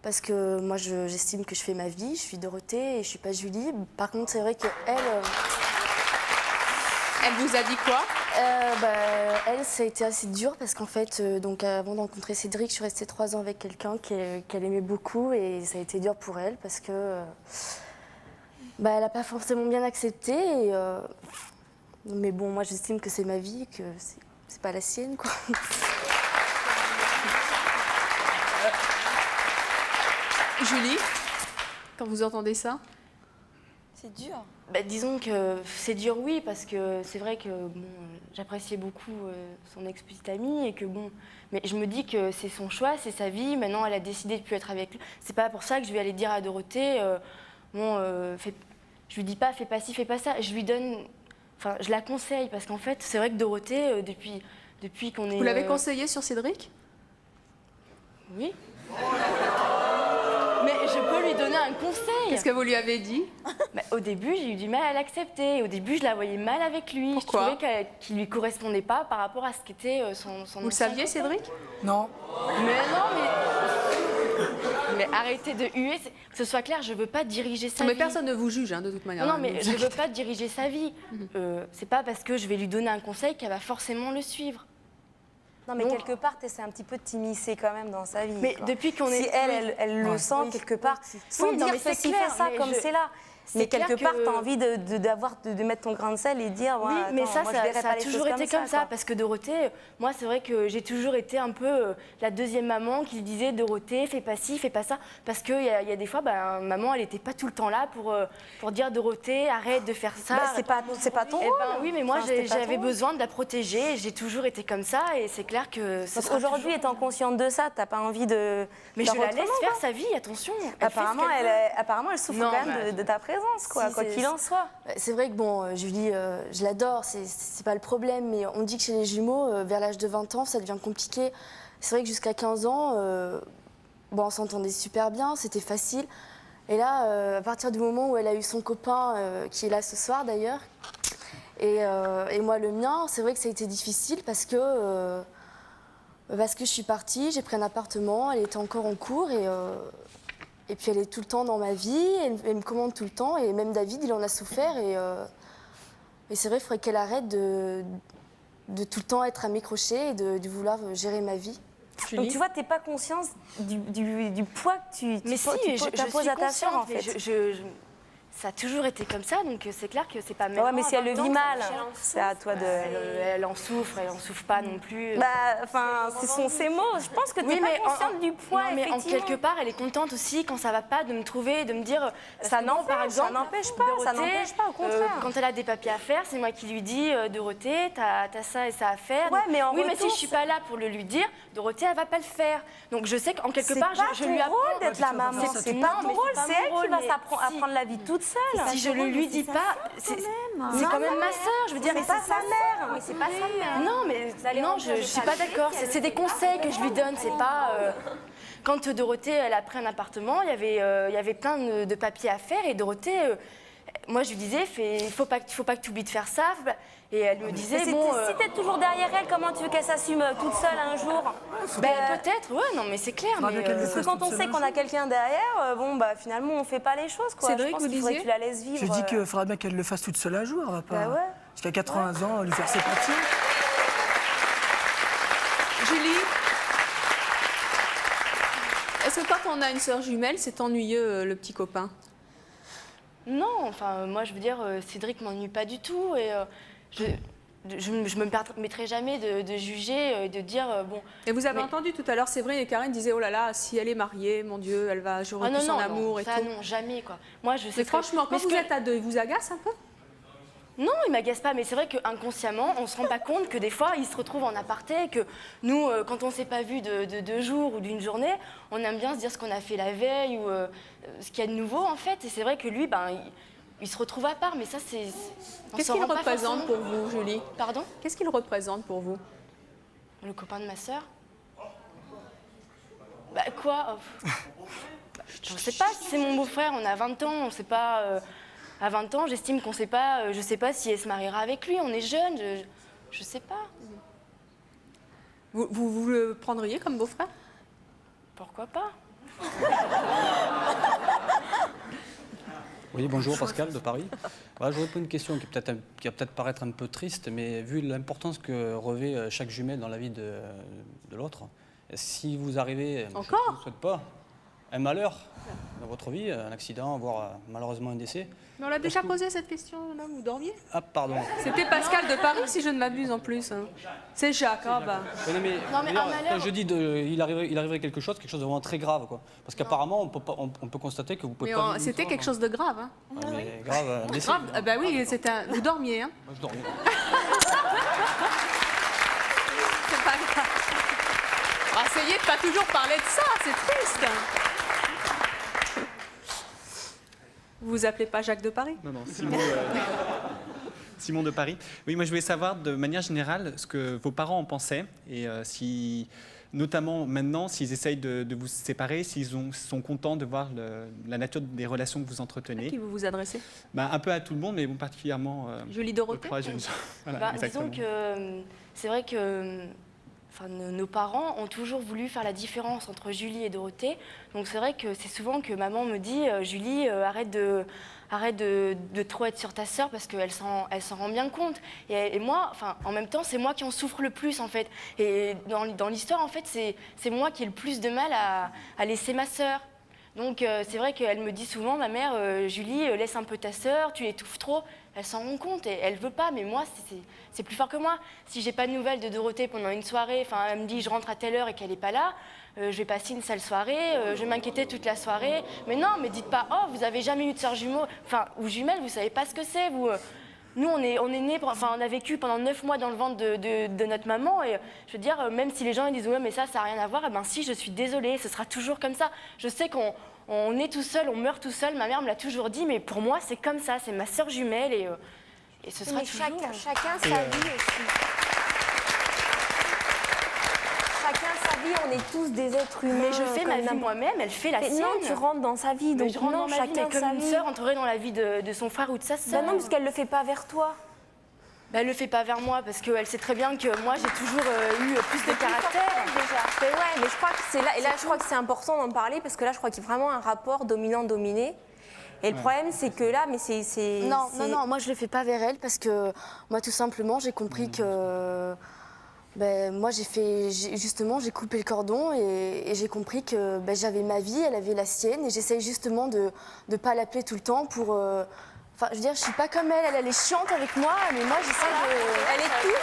parce que moi j'estime que je fais ma vie, je suis Dorothée et je ne suis pas Julie. Par contre, c'est vrai qu'elle... Elle vous a dit quoi? Elle, ça a été assez dur parce qu'en fait, donc avant de rencontrer Cédric, je suis restée 3 ans avec quelqu'un qu'elle aimait beaucoup, et ça a été dur pour elle parce que elle n'a pas forcément bien accepté. Mais bon, moi j'estime que c'est ma vie, que c'est pas la sienne, quoi. Julie, quand vous entendez ça? C'est dur. Bah, disons que c'est dur, oui, parce que c'est vrai que bon, j'appréciais beaucoup son ex-petite amie et que bon, mais je me dis que c'est son choix, c'est sa vie. Maintenant, elle a décidé de plus être avec lui. C'est pas pour ça que je vais aller dire à Dorothée, je lui dis pas, fais pas ci, fais pas ça. Je lui donne, enfin, je la conseille parce qu'en fait, c'est vrai que Dorothée, depuis qu'on est. Vous l'avez conseillé sur Cédric? Oui. Mais je peux lui donner un conseil. Qu'est-ce que vous lui avez dit? Bah, au début, j'ai eu du mal à l'accepter. Au début, je la voyais mal avec lui. Pourquoi? Je trouvais qu'il lui correspondait pas par rapport à ce qu'était son Vous le saviez, Cédric? Non. Mais non, mais arrêtez de huer. Que ce soit clair, je veux pas diriger sa vie. Mais personne ne vous juge, hein, de toute manière. Non, mais je veux pas diriger sa vie. C'est pas parce que je vais lui donner un conseil qu'elle va forcément le suivre. Non, mais quelque part, tu essaies un petit peu de t'immiscer quand même dans sa vie. Mais quoi. depuis qu'on est... Si elle le sent quelque part, sans Oui, non, dire mais c'est ceci, clair, fais ça, mais comme c'est là. Mais clair quelque part, que- tu as envie de mettre ton grain de sel et dire... Oui, ouais, mais attends, ça, moi, je verrai ça pas a les toujours choses été comme ça. quoi. Parce que Dorothée, moi, c'est vrai que j'ai toujours été un peu la deuxième maman qui disait Dorothée, fais pas ci, fais pas ça. Parce qu'il y a des fois, maman, elle n'était pas tout le temps là pour dire Dorothée, arrête de faire ça. Bah, c'est pas ton Eh rôle. ben, oui, mais moi, Enfin, c'était pas j'avais ton besoin de la protéger. J'ai toujours été comme ça. Et c'est clair que. ce sera Aujourd'hui, toujours- étant consciente de ça, t'as pas envie de... Mais faire je la laisse autrement, faire quoi. sa vie, attention. Apparemment, elle souffre Non, quand même mais- de ta présence, quoi Si, qu'il en soit. C'est vrai que bon, Julie, je l'adore, c'est pas le problème, mais on dit que chez les jumeaux, vers l'âge de 20 ans, ça devient compliqué. C'est vrai que jusqu'à 15 ans, bon, on s'entendait super bien, c'était facile. Et là, à partir du moment où elle a eu son copain, qui est là ce soir d'ailleurs, et moi le mien, c'est vrai que ça a été difficile parce que je suis partie, j'ai pris un appartement, elle était encore en cours et puis elle est tout le temps dans ma vie, elle me commande tout le temps et même David, il en a souffert et c'est vrai, il faudrait qu'elle arrête de tout le temps être à mes crochets et de vouloir gérer ma vie. Donc tu vois, t'es pas consciente du poids que tu Mais si, je t'imposes suis à ta sœur, en consciente, fait. mais ça a toujours été comme ça, donc c'est clair que c'est pas maintenant. Ouais, mais si elle le à 20 vit ans, mal, elle en c'est à toi de... Elle en souffre pas non plus. Bah, enfin, ce sont ces mots. Je pense que t'es Oui, pas mais consciente du poids, non, mais en effectivement. quelque part, elle est contente aussi quand ça va pas de me trouver, de me dire. Ça non, par n'empêche, exemple, ça n'empêche pas, ça Dorothée, n'empêche pas, au contraire. quand elle a des papiers à faire, c'est moi qui lui dis Dorothée, t'as ça et ça à faire. Ouais, mais en oui, mais retour, si je suis pas là pour le lui dire, Dorothée, elle va pas le faire. Donc je sais qu'en quelque C'est part, pas je ton lui apprends. rôle d'être la maman. C'est pas ton rôle, c'est elle qui va apprendre la vie toute seule. Si je ne lui dis pas, c'est quand même ma sœur. Je veux dire, c'est pas sa mère. Mais c'est pas sa mère. Non, mais non, je suis pas d'accord. C'est des conseils que je lui donne. C'est pas quand Dorothée elle a pris un appartement, il y avait plein de papiers à faire et Dorothée, moi je lui disais, faut pas que tu oublies de faire ça. Et elle me disait Mais bon. si t'es toujours derrière elle, comment tu veux qu'elle s'assume toute seule un jour? Peut-être, ouais, non, mais c'est clair. Mais Parce que quand on sait qu'on a quelqu'un derrière, bon bah finalement on fait pas les choses quoi. Cédric, Je pense vous qu'il faudrait que disiez tu la laisses vivre. Je dis qu'il faudra bien qu'elle le fasse toute seule un jour. Elle va pas. Bah ouais. Jusqu'à 80 ans, lui faire ses papiers. Julie, est-ce que quand on a une sœur jumelle, c'est ennuyeux, le petit copain? Non, enfin, moi je veux dire, Cédric m'ennuie pas du tout et je me permettrai jamais de juger, de dire bon. Et vous avez entendu tout à l'heure, Séverine et Karine disaient oh là là, si elle est mariée, mon Dieu, elle va jouer plus son amour et ça, tout. Non, jamais quoi. Moi je sais. Mais franchement, quand vous êtes à deux, il vous agace un peu? Non, il m'agace pas, mais c'est vrai qu'inconsciemment, on se rend pas compte que des fois, il se retrouve en aparté, que nous, quand on s'est pas vu de 2 jours ou d'une journée, on aime bien se dire ce qu'on a fait la veille ou ce qu'il y a de nouveau en fait. Et c'est vrai que lui, il se retrouve à part, mais ça c'est. Qu'est-ce qu'il représente pour vous, Julie? Pardon? Qu'est-ce qu'il représente pour vous? Le copain de ma sœur. Bah quoi? Je sais pas si c'est mon beau-frère, on a 20 ans, on sait pas. À 20 ans, j'estime qu'on sait pas, je sais pas si elle se mariera avec lui, on est jeunes, je sais pas. Vous le prendriez comme beau-frère? Pourquoi pas? Oui, bonjour, Pascal de Paris. Voilà, je vous réponds à une question qui va peut-être paraître un peu triste, mais vu l'importance que revêt chaque jumelle dans la vie de l'autre, si vous arrivez... Encore? Je ne souhaite pas. un malheur dans votre vie, un accident, voire malheureusement un décès. Mais on l'a déjà posé cette question, là, vous dormiez? Ah, pardon. C'était Pascal de Paris, si je ne m'abuse en plus. Hein. C'est Jacques, ah bah. Non, mais un malheur. quand je dis il arriverait quelque chose de vraiment très grave, quoi. Parce qu'apparemment, on peut constater que vous pouvez pas... C'était quelque chose de grave. Hein. Ah, mais grave, un décès. Grave, bah oui, vous dormiez. Hein. Moi, je dormais. C'est pas grave. Essayez de pas toujours parler de ça, c'est triste. Vous vous appelez pas Jacques de Paris? Non, Simon, Simon de Paris. Oui, moi je voulais savoir de manière générale ce que vos parents en pensaient et si, notamment maintenant, s'ils essayent de vous séparer, s'ils sont contents de voir la nature des relations que vous entretenez. À qui vous vous adressez? Un peu à tout le monde, mais bon, particulièrement... Julie Dorothée. Voilà, disons que c'est vrai que... nos parents ont toujours voulu faire la différence entre Julie et Dorothée. Donc c'est vrai que c'est souvent que maman me dit Julie, arrête de trop être sur ta sœur parce qu'elle s'en rend bien compte. Et moi, en même temps, c'est moi qui en souffre le plus en fait. Et dans l'histoire, en fait, c'est moi qui ai le plus de mal à laisser ma sœur. Donc c'est vrai qu'elle me dit souvent, ma mère, Julie, laisse un peu ta sœur, tu l'étouffes trop. Elle s'en rend compte et elle veut pas, mais moi, c'est plus fort que moi. Si j'ai pas de nouvelles de Dorothée pendant une soirée, elle me dit je rentre à telle heure et qu'elle est pas là, je vais passer une sale soirée, je vais m'inquiéter toute la soirée. Mais non, mais dites pas, oh, vous avez jamais eu de sœur jumeau, ou jumelle, vous savez pas ce que c'est, vous. Nous, on est nés, on a vécu pendant 9 mois dans le ventre de notre maman. Et je veux dire, même si les gens ils disent ouais, mais ça n'a rien à voir, si, je suis désolée, ce sera toujours comme ça. Je sais qu'on est tout seul, on meurt tout seul. Ma mère me l'a toujours dit, mais pour moi, c'est comme ça. C'est ma sœur jumelle et ce sera toujours. Chacun sa vie aussi. Chacun sa vie, on est tous des êtres humains. Mais je fais ma vie moi-même, elle fait la sienne. Non, tu rentres dans sa vie, donc je rentre dans ma vie, mais comme une sœur entrerait dans la vie de son frère ou de sa sœur. Non, parce qu'elle le fait pas vers toi. Elle le fait pas vers moi parce qu'elle sait très bien que moi j'ai toujours eu plus de caractère. Mais ouais, mais je crois que c'est là, et là je crois que c'est important d'en parler parce que là je crois qu'il y a vraiment un rapport dominant-dominé. Et le problème c'est que là, mais c'est... Non, moi je le fais pas vers elle parce que moi tout simplement j'ai compris que... moi j'ai coupé le cordon et j'ai compris que j'avais ma vie, elle avait la sienne et j'essaye justement de ne pas l'appeler tout le temps pour... je veux dire, je suis pas comme elle est chiante avec moi, mais moi j'essaie de... Elle est toute.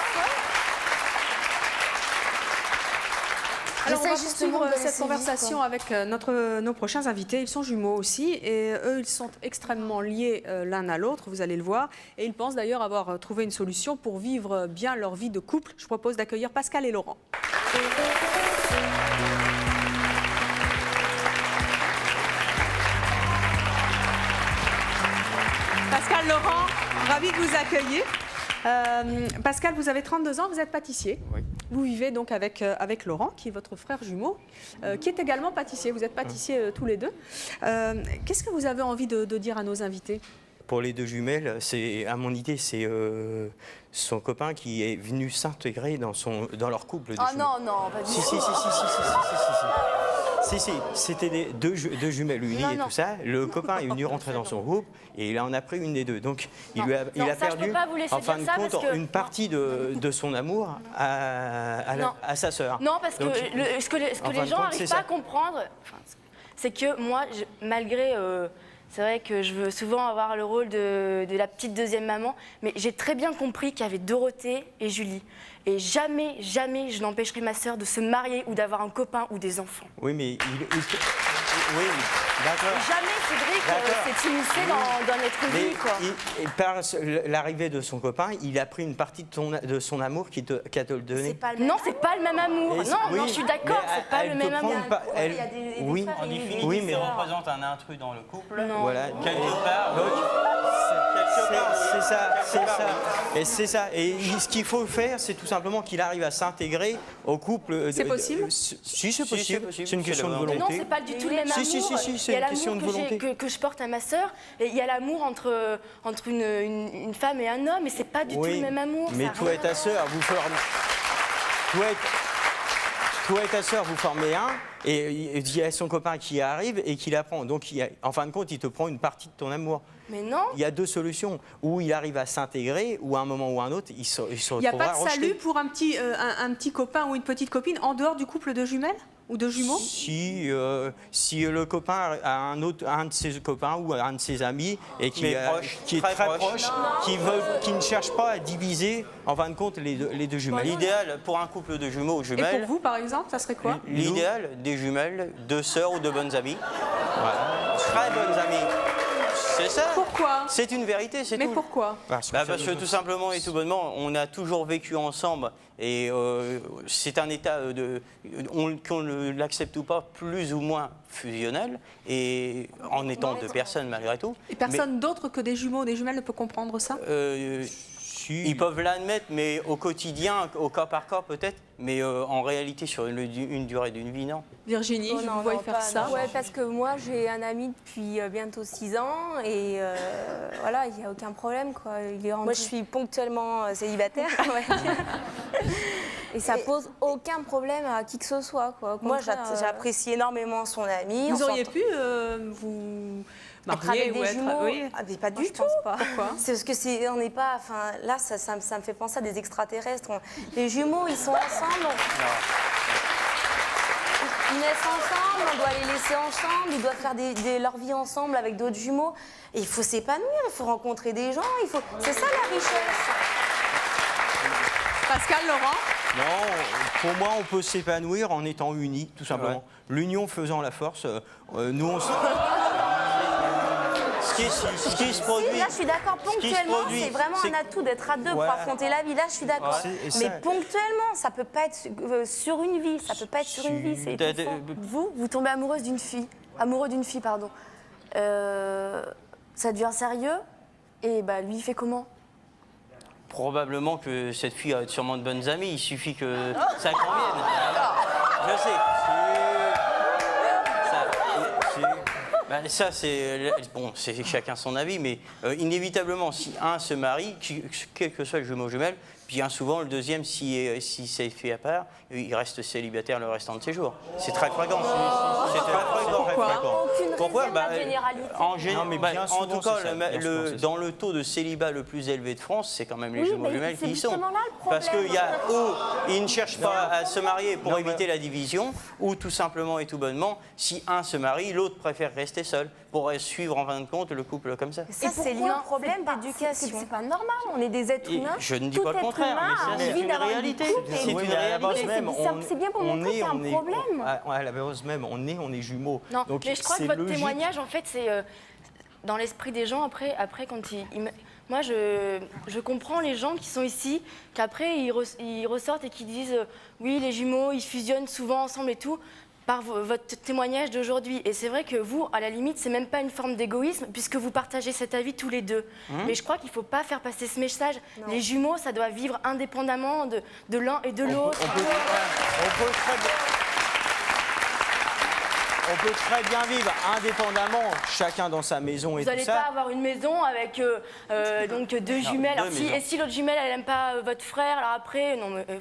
Alors on va poursuivre cette conversation avec nos prochains invités. Ils sont jumeaux aussi et eux, ils sont extrêmement liés l'un à l'autre, vous allez le voir. Et ils pensent d'ailleurs avoir trouvé une solution pour vivre bien leur vie de couple. Je propose d'accueillir Pascal et Laurent. Pascal, Laurent, ravi de vous accueillir. Pascal, vous avez 32 ans, vous êtes pâtissier. Oui. Vous vivez donc avec Laurent, qui est votre frère jumeau, qui est également pâtissier. Vous êtes pâtissiers tous les deux. Qu'est-ce que vous avez envie de dire à nos invités? Pour les deux jumelles, à mon idée, c'est son copain qui est venu s'intégrer dans leur couple. Oh non, pas du tout. Si, c'était deux jumelles unies et tout ça. Le copain est venu rentrer dans son groupe et il en a pris une des deux. Donc il a perdu, en fin de compte, une partie de son amour à sa sœur. Non, parce que ce que les gens n'arrivent pas à comprendre, c'est que moi, malgré... c'est vrai que je veux souvent avoir le rôle de la petite deuxième maman, mais j'ai très bien compris qu'il y avait Dorothée et Julie. Et jamais je n'empêcherai ma sœur de se marier ou d'avoir un copain ou des enfants. Oui, mais oui, d'accord. Jamais Cédric s'est immiscé dans notre vie, quoi. Par l'arrivée de son copain, il a pris une partie de son amour qu'à te le donner. Non, c'est pas le même amour. Non, je suis d'accord, c'est pas le même amour. Oui, mais ça représente un intrus dans le couple. Non. Voilà. Quelque part. C'est ça. Et ce qu'il faut faire, c'est tout simplement qu'il arrive à s'intégrer au couple. C'est possible? Si, c'est possible. C'est une question de volonté. Non, c'est pas du tout le même amour. Si, c'est une question de volonté. Il y a l'amour que je porte à ma sœur, et il y a l'amour entre une femme et un homme, et c'est pas du tout le même amour. Mais toi et ta sœur, vous formez... Toi et ta sœur, vous formez un, et il y a son copain qui arrive et qui la prend. Donc, en fin de compte, il te prend une partie de ton amour. Mais non. Il y a deux solutions. Ou il arrive à s'intégrer, ou à un moment ou à un autre, il se retrouvera Il n'y a pas de salut rejeté. pour un petit copain ou une petite copine en dehors du couple de jumelles? ou de jumeaux? Si le copain a un de ses copains ou un de ses amis et qui est très proche, qui ne cherche pas à diviser en fin de compte les deux jumelles. L'idéal pour un couple de jumeaux ou jumelles. Et pour vous, par exemple, ça serait quoi? L'idéal des jumelles, deux sœurs ou deux bonnes amies. Voilà. Très bonnes amies. C'est ça. Pourquoi? C'est une vérité, c'est tout. Mais pourquoi? Parce que tout simplement et tout bonnement, on a toujours vécu ensemble et c'est un état qu'on ne l'accepte ou pas, plus ou moins fusionnel, et en étant deux personnes malgré tout. Et personne d'autre que des jumeaux ou des jumelles ne peut comprendre ça? Ils peuvent l'admettre, mais au quotidien, au cas par cas peut-être, mais en réalité sur une durée d'une vie, non. Virginie, je vous vois faire ça. Ouais, parce que moi j'ai un ami depuis bientôt 6 ans et voilà, il n'y a aucun problème quoi. Moi je suis ponctuellement célibataire. Et ça pose aucun problème à qui que ce soit quoi. Moi j'apprécie énormément son ami. Vous auriez pu vous marier ou être... Oui. Ah, mais pas du tout. Pourquoi? C'est parce que on n'est pas... Enfin, là, ça me fait penser à des extraterrestres. Les jumeaux, ils sont ensemble. Ils naissent ensemble, on doit les laisser ensemble, ils doivent faire leur vie ensemble avec d'autres jumeaux. Et il faut s'épanouir, il faut rencontrer des gens, c'est ça la richesse. Pascal, Laurent? Non, pour moi, on peut s'épanouir en étant unis, tout simplement. Ouais. L'union faisant la force. Nous, on se... Ce qui se produit. Là, je suis d'accord, ponctuellement, c'est vraiment un atout d'être à deux pour affronter la vie. Là, je suis d'accord. Mais ponctuellement, ça peut pas être sur une vie. Ça peut pas être sur une vie. C'est vous tombez amoureuse d'une fille. Amoureux d'une fille, pardon. Ça devient sérieux. Et bah, lui, il fait comment? Probablement que cette fille a sûrement de bonnes amies. Il suffit que ça convienne. Je sais. Ça, c'est chacun son avis, mais inévitablement, si un se marie, quel que soit le jumeau jumelle, bien souvent, le deuxième, si c'est fait à part, il reste célibataire le restant de ses jours. C'est très fréquent. C'est très fréquent. Pourquoi? En tout cas, dans le taux de célibat le plus élevé de France, c'est quand même les jumeaux jumelles qui y sont. Parce qu'il y a ils ne cherchent pas à se marier pour éviter la division, ou tout simplement et tout bonnement, si un se marie, l'autre préfère rester seul pour suivre en fin de compte le couple comme ça. Ça, c'est lié au problème d'éducation. C'est pas normal, on est des êtres humains. Je ne dis pas le contraire, mais c'est une réalité. C'est une réalité. C'est bien pour montrer qu'il y a un problème. À la base même, on est jumeaux. Non, mais je crois que votre témoignage, en fait, c'est dans l'esprit des gens, après quand moi, je comprends les gens qui sont ici, qu'après, ils ressortent et qui disent oui, les jumeaux, ils fusionnent souvent ensemble et tout, par votre témoignage d'aujourd'hui. Et c'est vrai que vous, à la limite, c'est même pas une forme d'égoïsme, puisque vous partagez cet avis tous les deux. Mais je crois qu'il faut pas faire passer ce message. Non. Les jumeaux, ça doit vivre indépendamment de l'un et de l'autre. On peut très bien vivre indépendamment, chacun dans sa maison et tout ça. Vous n'allez pas avoir une maison avec donc deux jumelles. Alors, et si l'autre jumelle, elle n'aime pas votre frère, alors après, non mais... Non.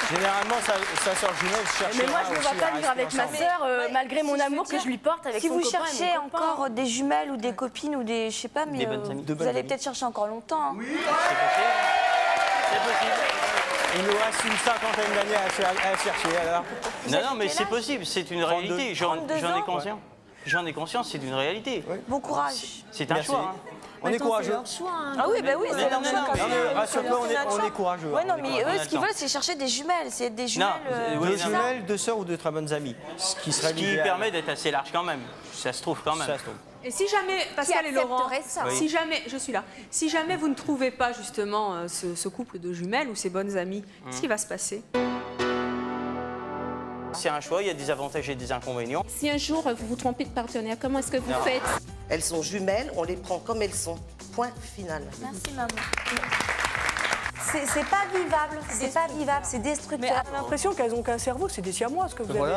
Généralement, sa soeur jumelle cherche... Mais moi, je ne vais pas vivre avec ma soeur, malgré mon amour que je lui porte avec son copain. Si vous cherchez encore des jumelles ou des copines ou des... Je sais pas, mais vous allez peut-être chercher encore longtemps. Oui, c'est possible. Il nous reste une cinquantaine d'années à chercher alors. Non, mais c'est possible, c'est une réalité. J'en ai conscience. J'en ai conscience, c'est une réalité. Bon courage. C'est un choix. On est courageux. Ah oui, bah oui, c'est leur choix. Rassure-toi, on est courageux. Ouais, non, mais eux, ce qu'ils veulent, c'est chercher des jumelles. C'est des jumelles. Deux jumelles, deux sœurs ou deux très bonnes amies. Ce qui permet d'être assez large quand même. Ça se trouve quand même. Et si jamais, Pascal et Laurent, si jamais, je suis là, si jamais vous ne trouvez pas justement ce couple de jumelles ou ces bonnes amies, qu'est-ce qui va se passer? C'est un choix, il y a des avantages et des inconvénients. Si un jour vous vous trompez de partenaire, comment est-ce que vous faites? Elles sont jumelles, on les prend comme elles sont. Point final. Merci maman. C'est pas vivable, c'est destructeur. Mais on a l'impression qu'elles n'ont qu'un cerveau, c'est des siamois ce que vous avez.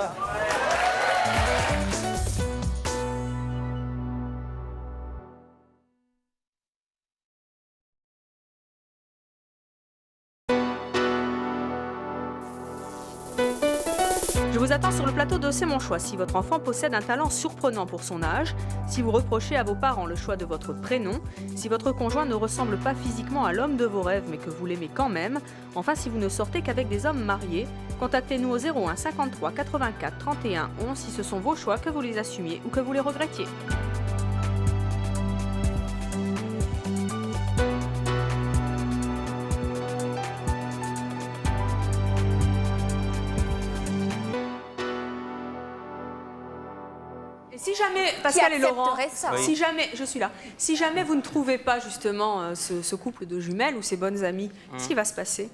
Je vous attends sur le plateau de C'est mon choix. Si votre enfant possède un talent surprenant pour son âge, si vous reprochez à vos parents le choix de votre prénom, si votre conjoint ne ressemble pas physiquement à l'homme de vos rêves mais que vous l'aimez quand même, enfin si vous ne sortez qu'avec des hommes mariés, contactez-nous au 01 53 84 31 11 si ce sont vos choix, que vous les assumiez ou que vous les regrettiez. Si jamais, Pascal et Laurent, si jamais, je suis là, si jamais vous ne trouvez pas justement ce couple de jumelles ou ces bonnes amies, qu'est-ce qui va se passer?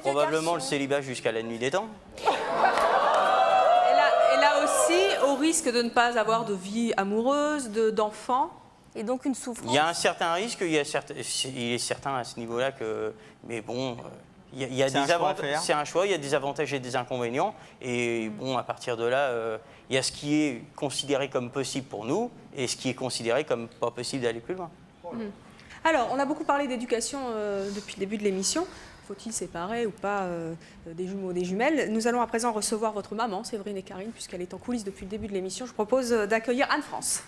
Probablement le célibat jusqu'à la nuit des temps. Et là aussi, au risque de ne pas avoir de vie amoureuse, d'enfants. Et donc une souffrance. Il y a un certain risque, il est certain à ce niveau-là que... Mais bon... Il y a des avantages, c'est un choix, il y a des avantages et des inconvénients. Et bon, à partir de là, il y a ce qui est considéré comme possible pour nous et ce qui est considéré comme pas possible d'aller plus loin. Alors, on a beaucoup parlé d'éducation depuis le début de l'émission. Faut-il séparer ou pas des jumeaux, des jumelles? Nous allons à présent recevoir votre maman, Séverine et Karine, puisqu'elle est en coulisses depuis le début de l'émission. Je propose d'accueillir Anne-France.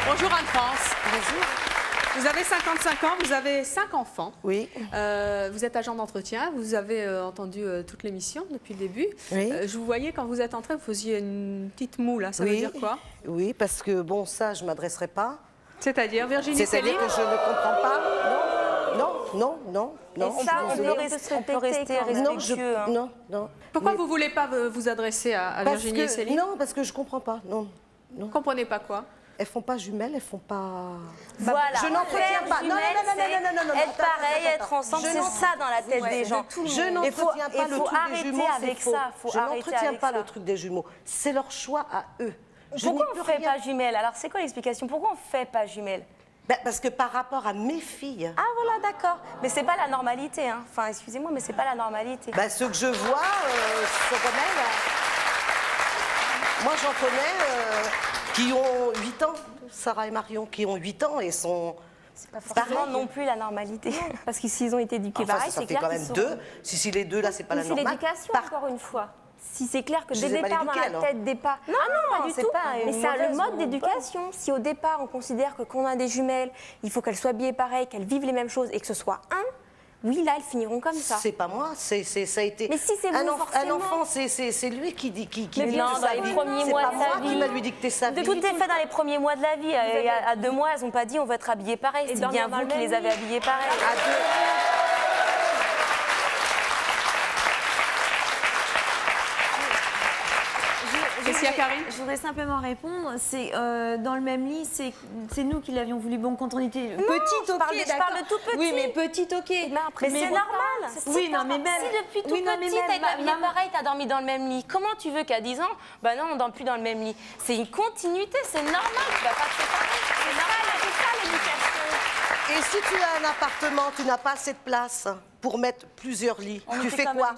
Bonjour Anne-France. Bonjour. Vous avez 55 ans, vous avez 5 enfants. Oui. Vous êtes agent d'entretien, vous avez entendu toute l'émission depuis le début. Oui. Je vous voyais quand vous êtes entrée, vous faisiez une petite moue là, ça veut dire quoi? Oui, parce que bon, ça, je ne m'adresserai pas. C'est-à-dire Virginie Céline? C'est-à-dire que je ne comprends pas. Non. Et ça, on peut rester respectueux. Non. Pourquoi vous ne voulez pas vous adresser à Virginie et Céline? Non, parce que je ne comprends pas. Non. Vous ne comprenez pas quoi? Elles font pas jumelles, elles font pas... Voilà. Je n'entretiens pas. Non. Être pareil, être ensemble, c'est ça dans la tête des gens. Je n'entretiens pas le truc des jumeaux, c'est faux. Je n'entretiens pas le truc des jumeaux. C'est leur choix à eux. Pourquoi on ne fait pas jumelles? Alors, c'est quoi l'explication? Pourquoi on ne fait pas jumelles? Parce que par rapport à mes filles... Ah voilà, d'accord. Mais c'est pas la normalité, hein. Enfin, excusez-moi, mais c'est pas la normalité. Ce que je vois, c'est quand même... Moi, j'en connais qui ont 8 ans, Sarah et Marion, qui ont 8 ans et sont... C'est pas forcément non plus la normalité. Parce que s'ils ont été éduqués pareil, c'est clair qu'ils sont... Ça fait quand même 2. Si les deux, là, c'est pas la normale. C'est l'éducation, encore une fois. Si c'est clair que dès le départ, dans la tête des parents... Non, pas du tout. Mais c'est le mode d'éducation. Si au départ, on considère que quand on a des jumelles, il faut qu'elles soient habillées pareil, qu'elles vivent les mêmes choses et que ce soit un, oui, là, elles finiront comme ça. C'est pas moi, ça a été... Mais si c'est vous, un enfant, c'est lui qui dit mais non, dans les premiers mois de sa vie. Qui va lui dicter sa vie. De tout est fait dans les premiers mois de la vie. À 2 mois, elles n'ont pas dit on va être habillées pareil. C'est bien vous qui les avez habillées pareil. Je voudrais simplement répondre. C'est dans le même lit, c'est nous qui l'avions voulu. Bon, quand on était petite, ok, je parle de tout petit. Oui, mais petite, ok. Mais c'est normal. Oui, non, mais même. Si depuis tout petit, t'as été habillée pareil, t'as dormi dans le même lit. Comment tu veux qu'à 10 ans, bah non, on dort plus dans le même lit. C'est une continuité, c'est normal. Tu vas pas te séparer. C'est normal, c'est ça l'éducation. Et si tu as un appartement, tu n'as pas assez de place pour mettre plusieurs lits. Tu fais quoi?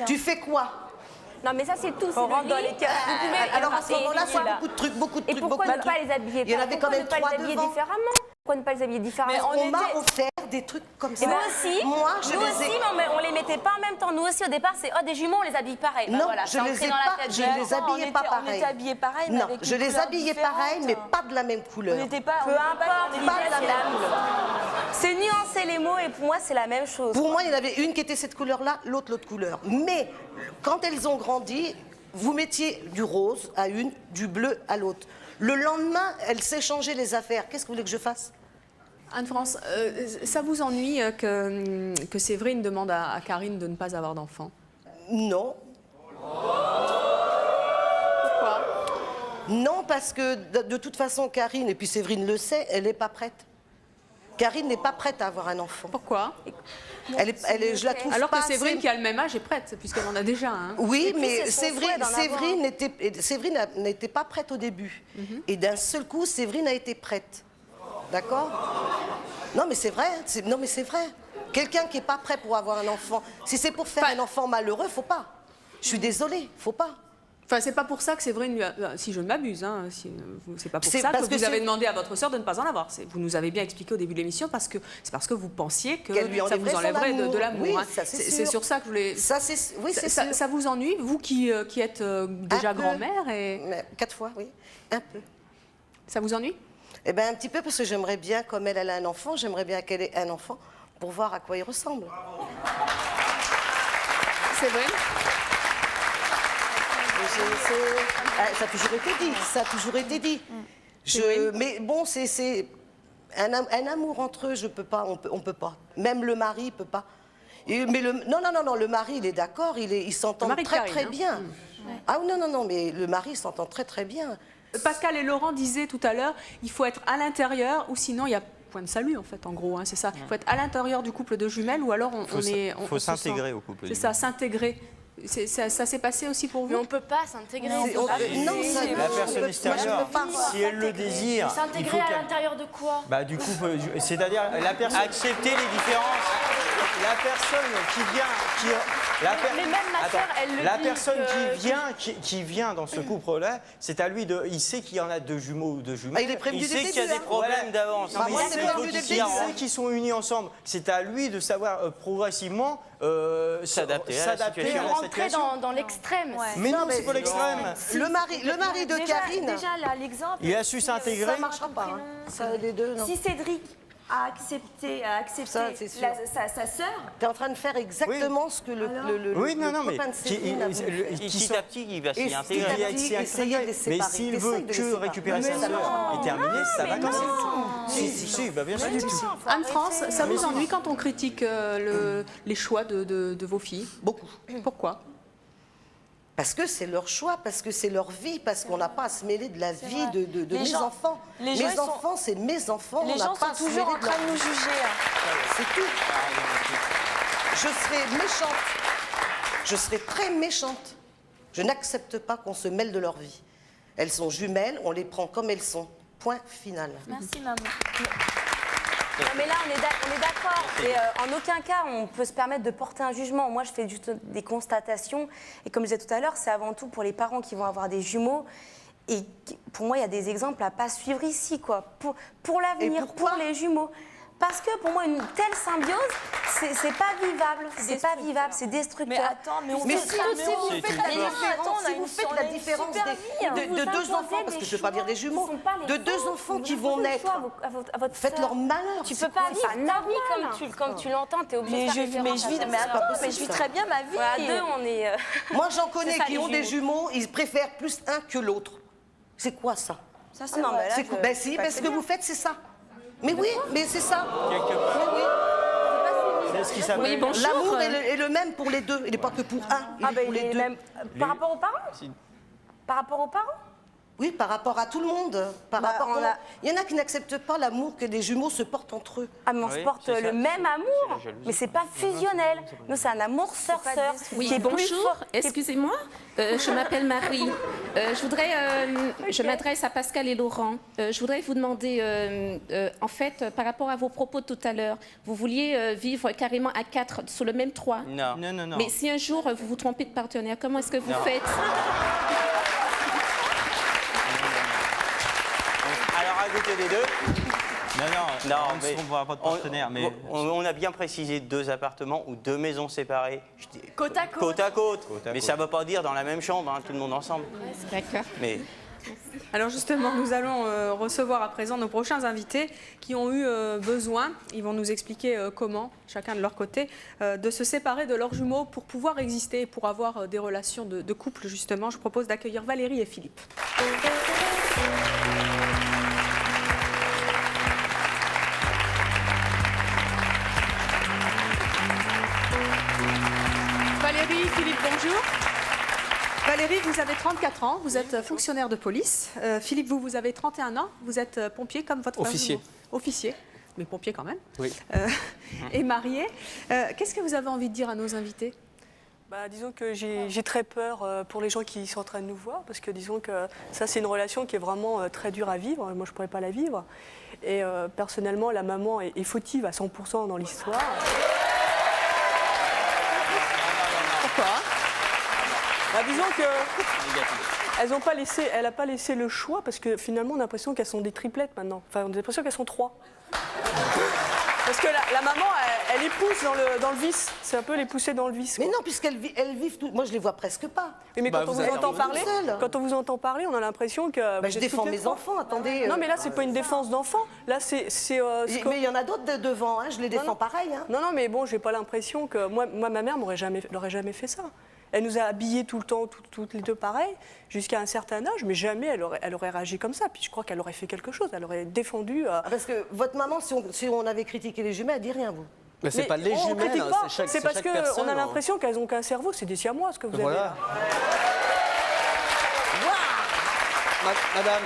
Tu fais quoi? Non, mais ça, c'est tout. On rentre dans les cas. Alors à ce moment-là, c'est beaucoup de trucs. Et pourquoi ne pas les habiller? Il y en avait quand même 3 devant. Pourquoi ne pas les habiller différemment? On m'a offert des trucs comme ça. Et moi aussi. Mais on les mettait pas en même temps. Nous aussi, au départ, c'est des jumeaux, on les habille pareil. Non, je les habillais pas pareil. On était habillés pareil, mais non, avec je les habillais pareil, mais pas de la même couleur. On n'était pas. Peu importe, pas de la même couleur. C'est nuancer les mots et pour moi, c'est la même chose. Pour moi, il y en avait une qui était cette couleur-là, l'autre couleur. Mais quand elles ont grandi, vous mettiez du rose à une, du bleu à l'autre. Le lendemain, elles s'échangeaient les affaires. Qu'est-ce que vous voulez que je fasse? Anne-France, ça vous ennuie que Séverine demande à Karine de ne pas avoir d'enfant? Non. Pourquoi? Non, parce que de toute façon, Karine, et puis Séverine le sait, elle n'est pas prête. Karine n'est pas prête à avoir un enfant. Pourquoi? Je la trouve alors pas que Séverine, assez... qui a le même âge, est prête, puisqu'elle en a déjà un. Oui, mais Séverine n'était pas prête au début. Et d'un seul coup, Séverine a été prête. D'accord? Non, mais c'est vrai. Non, mais c'est vrai. Quelqu'un qui n'est pas prêt pour avoir un enfant, si c'est pour faire un enfant malheureux, faut pas. Je suis désolée, faut pas. Enfin, c'est pas pour ça que Séverine, si je ne m'abuse, hein, c'est pas pour ça que vous avez demandé à votre sœur de ne pas en avoir. Vous nous avez bien expliqué au début de l'émission c'est parce que vous pensiez que ça vous enlèverait de l'amour. Oui, hein. C'est sur ça que je voulais. Ça vous ennuie, vous qui êtes déjà grand-mère et 4 fois, oui, un peu. Ça vous ennuie? Eh bien, un petit peu, parce que j'aimerais bien, comme elle a un enfant, j'aimerais bien qu'elle ait un enfant pour voir à quoi il ressemble. C'est vrai. Ça a toujours été dit, ça a toujours été dit. Mais bon, c'est un amour entre eux, je peux pas, on peut pas. Même le mari, il peut pas. Mais non, le mari, il est d'accord, il s'entend très bien. Ah non, mais le mari s'entend très bien. Pascal et Laurent disaient tout à l'heure, il faut être à l'intérieur ou sinon il y a point de salut en fait, en gros, hein, c'est ça. Il faut être à l'intérieur du couple de jumelles ou alors il faut s'intégrer au couple. C'est ça, s'intégrer. Ça s'est passé aussi pour vous? Mais on ne peut pas s'intégrer. La personne extérieure, si elle le désire... S'intégrer à l'intérieur de quoi? Bah du coup, c'est-à-dire la personne... Accepter les différences. La personne qui vient... Mais même ma sœur, elle le dit. La personne qui vient dans ce couple-là, c'est à lui de... Il sait qu'il y en a 2 jumeaux ou 2 jumelles. Il est prévenu il sait qu'il y a des problèmes d'avance. Il sait qu'ils sont unis ensemble. C'est à lui de savoir progressivement s'adapter à la situation. Rentrer dans l'extrême. Ouais. Mais non, c'est pas l'extrême. Le mari de Karine, déjà là, l'exemple. Il a su s'intégrer. Ça ne marchera pas. Hein. Ça, les deux, non. Si Cédric a accepté sa sœur. Tu es en train de faire exactement ce que le copain de Séverine a voulu. Petit à petit, il va s'y intégrer. Mais s'il veut que récupérer sa sœur et terminer, ça va quand même. Si, bien sûr. Anne-France, ça vous ennuie quand on critique les choix de vos filles? Beaucoup. Pourquoi? Parce que c'est leur choix, parce que c'est leur vie, parce qu'on n'a pas à se mêler de la vie de mes enfants. Mes enfants, c'est mes enfants. Les gens sont toujours en train de nous juger. C'est tout. Je serai méchante. Je serai très méchante. Je n'accepte pas qu'on se mêle de leur vie. Elles sont jumelles, on les prend comme elles sont. Point final. Merci, maman. Non, mais là, on est d'accord. Et en aucun cas, on peut se permettre de porter un jugement. Moi, je fais juste des constatations. Et comme je disais tout à l'heure, c'est avant tout pour les parents qui vont avoir des jumeaux. Et pour moi, il y a des exemples à ne pas suivre ici, quoi. Pour l'avenir, pour les jumeaux. Parce que pour moi, une telle symbiose, c'est pas vivable. C'est pas vivable, c'est destructeur. Mais attends, mais si vous faites la différence de 2 enfants, parce que je ne veux pas dire des jumeaux, de 2 enfants qui vont naître, faites leur malheur. Tu peux pas vivre ta vie comme tu l'entends, tu es obligé de faire référence à mais je vis très bien ma vie. À 2, on est... Moi, j'en connais qui ont des jumeaux, ils préfèrent plus un que l'autre. C'est quoi ça? Ça, c'est vrai. Ben si, parce que vous faites, c'est ça. Mais oui, mais c'est ça. C'est ce qui s'appelle. Oui, bonjour. L'amour est le même pour les deux. Il n'est pas que pour un. Il est pour les deux. Par rapport aux parents? Par rapport aux parents? Oui, par rapport à tout le monde. Il y en a qui n'acceptent pas l'amour que des jumeaux se portent entre eux. Ah, mais on se porte le même amour, mais c'est pas fusionnel. Nous, c'est un amour sœur-sœur. Oui, bonjour, excusez-moi, je m'appelle Marie. Je m'adresse à Pascal et Laurent. Je voudrais vous demander, en fait, par rapport à vos propos de tout à l'heure, vous vouliez vivre carrément à 4 sous le même toit. Non. Mais si un jour vous vous trompez de partenaire, comment est-ce que vous faites? Alors, rajoutez les deux. Non, on ne se trompera pas de partenaire. Mais on a bien précisé 2 appartements ou 2 maisons séparées. Côte à côte. Côte à côte. Mais ça ne veut pas dire dans la même chambre, hein, tout le monde ensemble. D'accord. Mais... Alors justement, nous allons recevoir à présent nos prochains invités qui ont eu besoin, ils vont nous expliquer comment, chacun de leur côté, de se séparer de leurs jumeaux pour pouvoir exister et pour avoir des relations de couple justement. Je propose d'accueillir Valérie et Philippe. Valérie, Philippe, bonjour. Valérie, vous avez 34 ans, vous êtes fonctionnaire de police. Philippe, vous avez 31 ans, vous êtes pompier comme votre frère. Officier. Officier, mais pompier quand même. Oui. Et marié. Qu'est-ce que vous avez envie de dire à nos invités? Disons que j'ai très peur pour les gens qui sont en train de nous voir, parce que disons que ça, c'est une relation qui est vraiment très dure à vivre. Moi, je ne pourrais pas la vivre. Et personnellement, la maman est fautive à 100% dans l'histoire. Pourquoi? Bah, disons que elle n'a pas laissé le choix parce que finalement on a l'impression qu'elles sont des triplettes maintenant. Enfin, on a l'impression qu'elles sont 3. Parce que la maman, elle les pousse dans le vice. C'est un peu les pousser dans le vice. Mais non, puisqu'elles vivent tout. Moi, je les vois presque pas. Oui, mais quand on vous entend parler, on a l'impression que. Bah, je défends mes enfants, attendez. Non, mais là, c'est pas une défense d'enfant. Là, c'est. Mais il y en a d'autres devant, hein, je les défends pareil. Hein. Non, mais bon, j'ai pas l'impression que. Moi, ma mère n'aurait jamais fait ça. Elle nous a habillés tout le temps, toutes les deux pareil, jusqu'à un certain âge, mais jamais elle aurait réagi comme ça. Puis je crois qu'elle aurait fait quelque chose, elle aurait défendu. Parce que votre maman, si on avait critiqué les jumelles, elle dit rien, vous. Mais c'est pas les jumelles, c'est parce qu'on a l'impression qu'elles n'ont qu'un cerveau, c'est des siamois ce que vous avez là. Madame,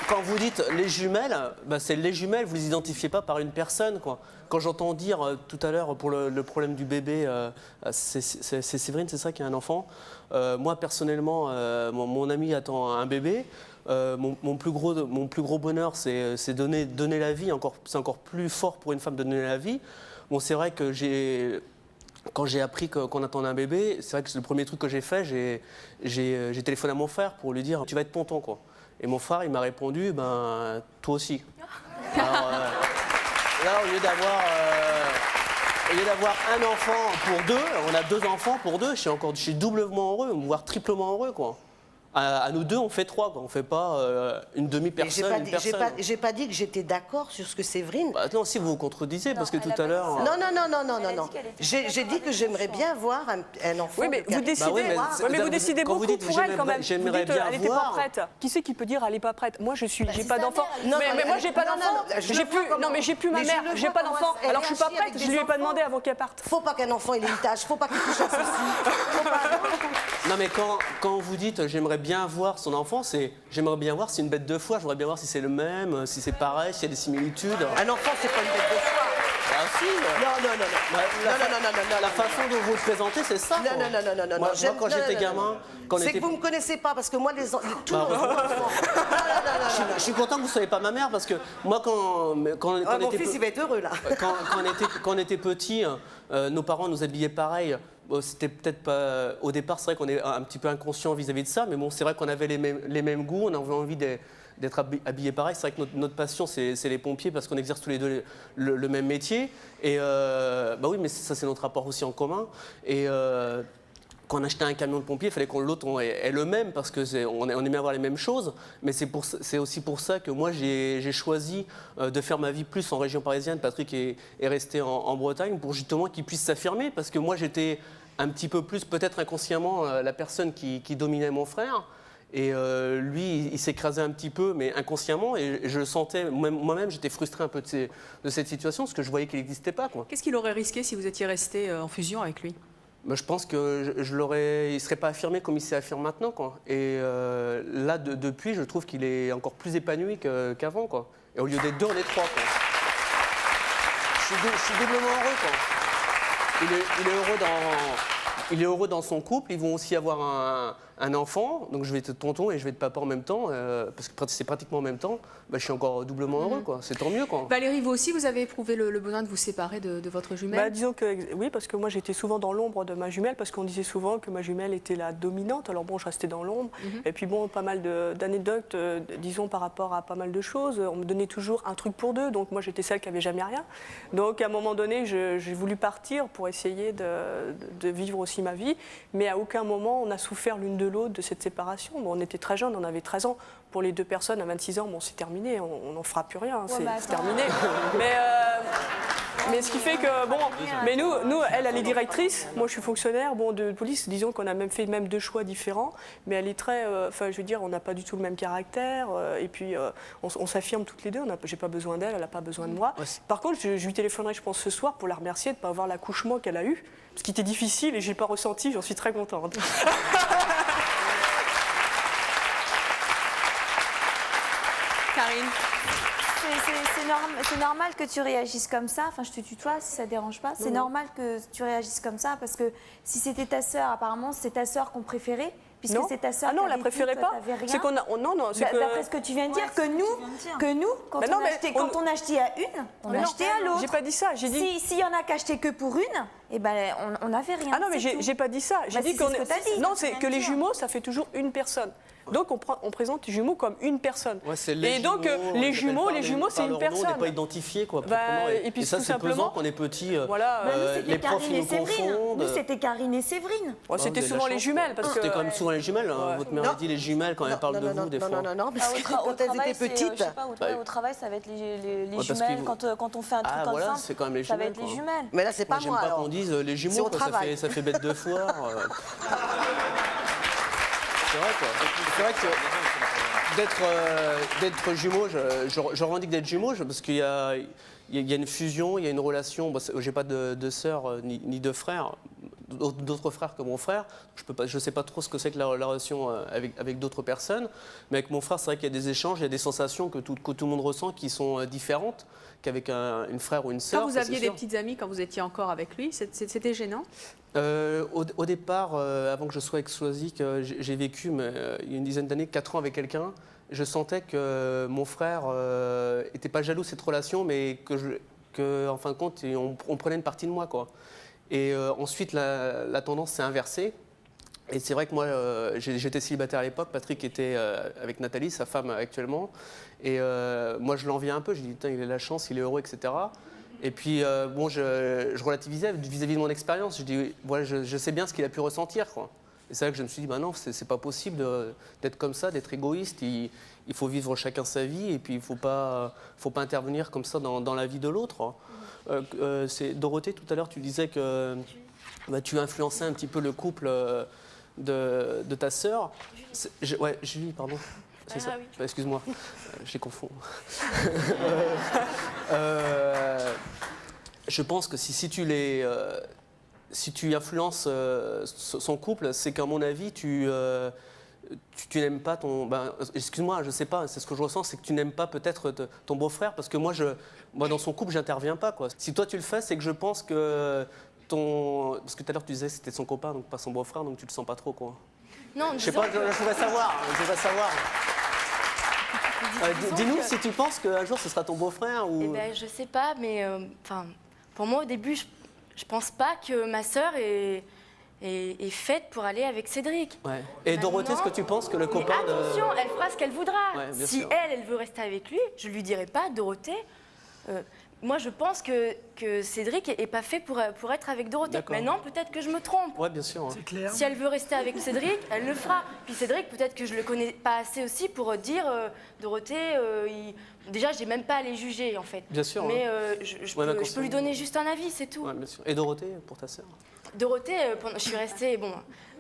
quand vous dites les jumelles, bah c'est les jumelles, vous ne les identifiez pas par une personne, quoi. Quand j'entends dire tout à l'heure pour le problème du bébé, c'est Séverine, c'est ça, qui a un enfant. Moi, personnellement, mon ami attend un bébé. Mon plus gros bonheur, c'est donner la vie. C'est encore plus fort pour une femme de donner la vie. Bon, c'est vrai que quand j'ai appris qu'on attendait un bébé, c'est vrai que c'est le premier truc que j'ai fait. J'ai téléphoné à mon frère pour lui dire « tu vas être tonton », quoi. Et mon frère, il m'a répondu « ben, toi aussi ». Alors, là, au lieu d'avoir un enfant pour deux, on a 2 enfants pour 2, je suis doublement heureux, voire triplement heureux, quoi. À nous 2, on fait 3, quoi. On ne fait pas une demi-personne, une personne. J'ai pas dit que j'étais d'accord sur ce que Séverine... Bah, non, si vous vous contredisez, parce que tout à l'heure... Non. J'ai dit que j'aimerais bien voir un enfant... Oui, mais vous décidez, vous décidez beaucoup pour elle, quand même. J'aimerais bien elle n'était pas prête. Qui c'est qui peut dire elle n'est pas prête? Moi, j'ai pas d'enfant. Mais moi, j'ai pas d'enfant. Non, mais j'ai plus ma mère, j'ai pas d'enfant. Alors, je suis pas prête, je lui ai pas demandé avant qu'elle parte. Faut pas qu'un enfant ait une tâche, faut pas qu'il touche à ceci. Non, mais quand vous dites j'aimerais bien voir son enfant, j'aimerais bien voir si c'est une bête de foie, j'aimerais bien voir si c'est le même, si c'est pareil, s'il y a des similitudes. Un enfant, c'est pas une bête de foie. Ah si. Non. La façon dont vous le présentez, c'est ça. Non. Moi, quand j'étais gamin... C'est que vous me connaissez pas, parce que moi, tous nos enfants... Je suis content que vous ne soyez pas ma mère, parce que moi, quand mon fils, il va être heureux, là. Quand on était petits, nos parents nous habillaient pareil. Bon, c'était peut-être pas... Au départ, c'est vrai qu'on est un petit peu inconscient vis-à-vis de ça, mais bon, c'est vrai qu'on avait les mêmes goûts, on avait envie d'être habillés pareil. C'est vrai que notre passion, c'est les pompiers, parce qu'on exerce tous les deux le même métier. Et bah oui, mais ça, c'est notre rapport aussi en commun. Et quand on achetait un camion de pompiers, il fallait que l'autre ait le même, parce qu'on aimait avoir les mêmes choses. Mais c'est aussi pour ça que moi, j'ai choisi de faire ma vie plus en région parisienne. Patrick est resté en Bretagne pour justement qu'il puisse s'affirmer, parce que moi, j'étais un petit peu plus, peut-être inconsciemment, la personne qui dominait mon frère. Et lui, il s'écrasait un petit peu, mais inconsciemment, et je le sentais, moi-même, j'étais frustré un peu de cette situation, parce que je voyais qu'il n'existait pas, quoi. Qu'est-ce qu'il aurait risqué si vous étiez resté en fusion avec lui? Je pense qu'il ne serait pas affirmé comme il s'est affirmé maintenant, quoi. Et là, depuis, je trouve qu'il est encore plus épanoui qu'avant, quoi. Et au lieu d'être 2, on est 3, quoi. Je suis doublement heureux, quoi. Il est heureux dans son couple. Ils vont aussi avoir un enfant. Donc je vais être tonton et je vais être papa en même temps, parce que c'est pratiquement en même temps. Bah, je suis encore doublement heureux, quoi. C'est tant mieux, quoi. Valérie, vous aussi, vous avez éprouvé le besoin de vous séparer de votre jumelle? Bah, disons que oui, parce que moi j'étais souvent dans l'ombre de ma jumelle, parce qu'on disait souvent que ma jumelle était la dominante. Alors bon, je restais dans l'ombre. Et puis bon, pas mal d'anecdotes, disons, par rapport à pas mal de choses. On me donnait toujours un truc pour 2, donc moi j'étais celle qui avait jamais rien. Donc à un moment donné, j'ai voulu partir pour essayer de vivre aussi ma vie, mais à aucun moment on a souffert l'une de l'autre de cette séparation. Bon, on était très jeunes, on avait 13 ans. Pour les 2 personnes à 26 ans, bon, c'est terminé, on n'en fera plus rien, c'est terminé. Mais ce qui fait que, bon, mais nous, elle est directrice, moi je suis fonctionnaire, bon, de police, disons qu'on a même fait 2 choix différents, mais elle est très, enfin, je veux dire, on n'a pas du tout le même caractère, et puis on s'affirme toutes les 2, j'ai pas besoin d'elle, elle n'a pas besoin de moi. Par contre, je lui téléphonerai, je pense, ce soir pour la remercier de ne pas avoir l'accouchement qu'elle a eu, ce qui était difficile et je n'ai pas ressenti, j'en suis très contente. Karine. C'est normal que tu réagisses comme ça. Enfin, je te tutoie si ça ne dérange pas. C'est normal que tu réagisses comme ça parce que si c'était ta sœur, apparemment, c'est ta sœur qu'on préférait. puisque c'est ta sœur. Ah non, on la préférait pas. C'est qu'on a, non, c'est que. D'après ce que tu viens de dire, que nous, quand on achetait à une, on achetait à l'autre. J'ai pas dit ça. J'ai dit. S'il y en a qui achetaient que pour une, eh ben on n'avait rien. Ah non, mais j'ai pas dit ça. J'ai dit qu'on est. Non, c'est que les jumeaux, ça fait toujours une personne. Donc on présente les jumeaux comme une personne. Ouais, et donc les jumeaux, c'est une personne. On n'est pas identifié quoi. Et puis ça tout c'est pesant quand on est petit. Les profs nous confondent. Nous c'était Karine et Séverine. C'était souvent les jumelles parce que. C'était quand même souvent les jumelles. Votre mère a dit les jumelles quand elle parle de vous des fois. Non, parce que quand elles étaient petites. Au travail, ça va être les jumelles. Quand on fait un truc voilà, comme c'est quand même les ça va jumelles. être les jumelles. Mais là c'est pas moi. J'aime pas qu'on dise les jumeaux, ça fait bête de foire. C'est vrai quoi. C'est vrai que d'être jumeau, je revendique d'être jumeau parce qu'il y a une fusion, il y a une relation. Bon, j'ai pas de sœur ni de frère, d'autres frères que mon frère. Je sais pas trop ce que c'est que la relation avec d'autres personnes. Mais avec mon frère, c'est vrai qu'il y a des échanges, il y a des sensations que tout le monde ressent qui sont différentes qu'avec une frère ou une sœur. Quand vous aviez des petites amies, quand vous étiez encore avec lui, c'était gênant? Au départ, avant que je sois avec Swazik, j'ai vécu il y a une dizaine d'années, 4 ans avec quelqu'un. Je sentais que mon frère n'était pas jaloux de cette relation, mais que en fin de compte, on prenait une partie de moi, quoi. Et ensuite, la tendance s'est inversée. Et c'est vrai que moi, j'étais célibataire à l'époque. Patrick était avec Nathalie, sa femme actuellement. Et moi, je l'enviais un peu. Je dis, putain, il a la chance, il est heureux, etc. Et puis, bon, je relativisais vis-à-vis de mon expérience. Je dis, voilà, je sais bien ce qu'il a pu ressentir, quoi. Et c'est là que je me suis dit, bah non, c'est pas possible d'être comme ça, d'être égoïste. Il faut vivre chacun sa vie et puis il faut pas intervenir comme ça dans la vie de l'autre. Dorothée, tout à l'heure, tu disais que tu influençais un petit peu le couple de ta sœur. Ouais, Julie, pardon. C'est ça. Oui. Excuse-moi, je les confonds. Je pense que si tu influences son couple, c'est qu'à mon avis, tu n'aimes pas ton... excuse-moi, je sais pas, c'est ce que je ressens, c'est que tu n'aimes pas peut-être ton beau-frère, parce que moi, dans son couple, j'interviens pas, quoi. Si toi, tu le fais, c'est que je pense que parce que tout à l'heure, tu disais que c'était son copain, donc pas son beau-frère, donc tu le sens pas trop, quoi. Non, je sais pas, je voudrais savoir. Dis-nous si tu penses qu'un jour, ce sera ton beau-frère ou... Eh ben, je sais pas, mais pour moi, au début, je pense pas que ma sœur est faite pour aller avec Cédric. Ouais. Et Dorothée, est-ce que tu penses que le copain de... Attention, elle fera ce qu'elle voudra. Ouais, si sûr. elle veut rester avec lui, je lui dirai pas, Dorothée, moi je pense que Cédric est pas fait pour être avec Dorothée. Maintenant, peut-être que je me trompe. Ouais, bien sûr. C'est clair. Si elle veut rester avec Cédric, elle le fera. Puis Cédric, peut-être que je le connais pas assez aussi pour dire, Dorothée, déjà, j'ai même pas à les juger en fait. Bien sûr. Mais je peux lui donner juste un avis, c'est tout. Ouais, bien sûr. Et Dorothée, pour ta sœur? Dorothée, je suis restée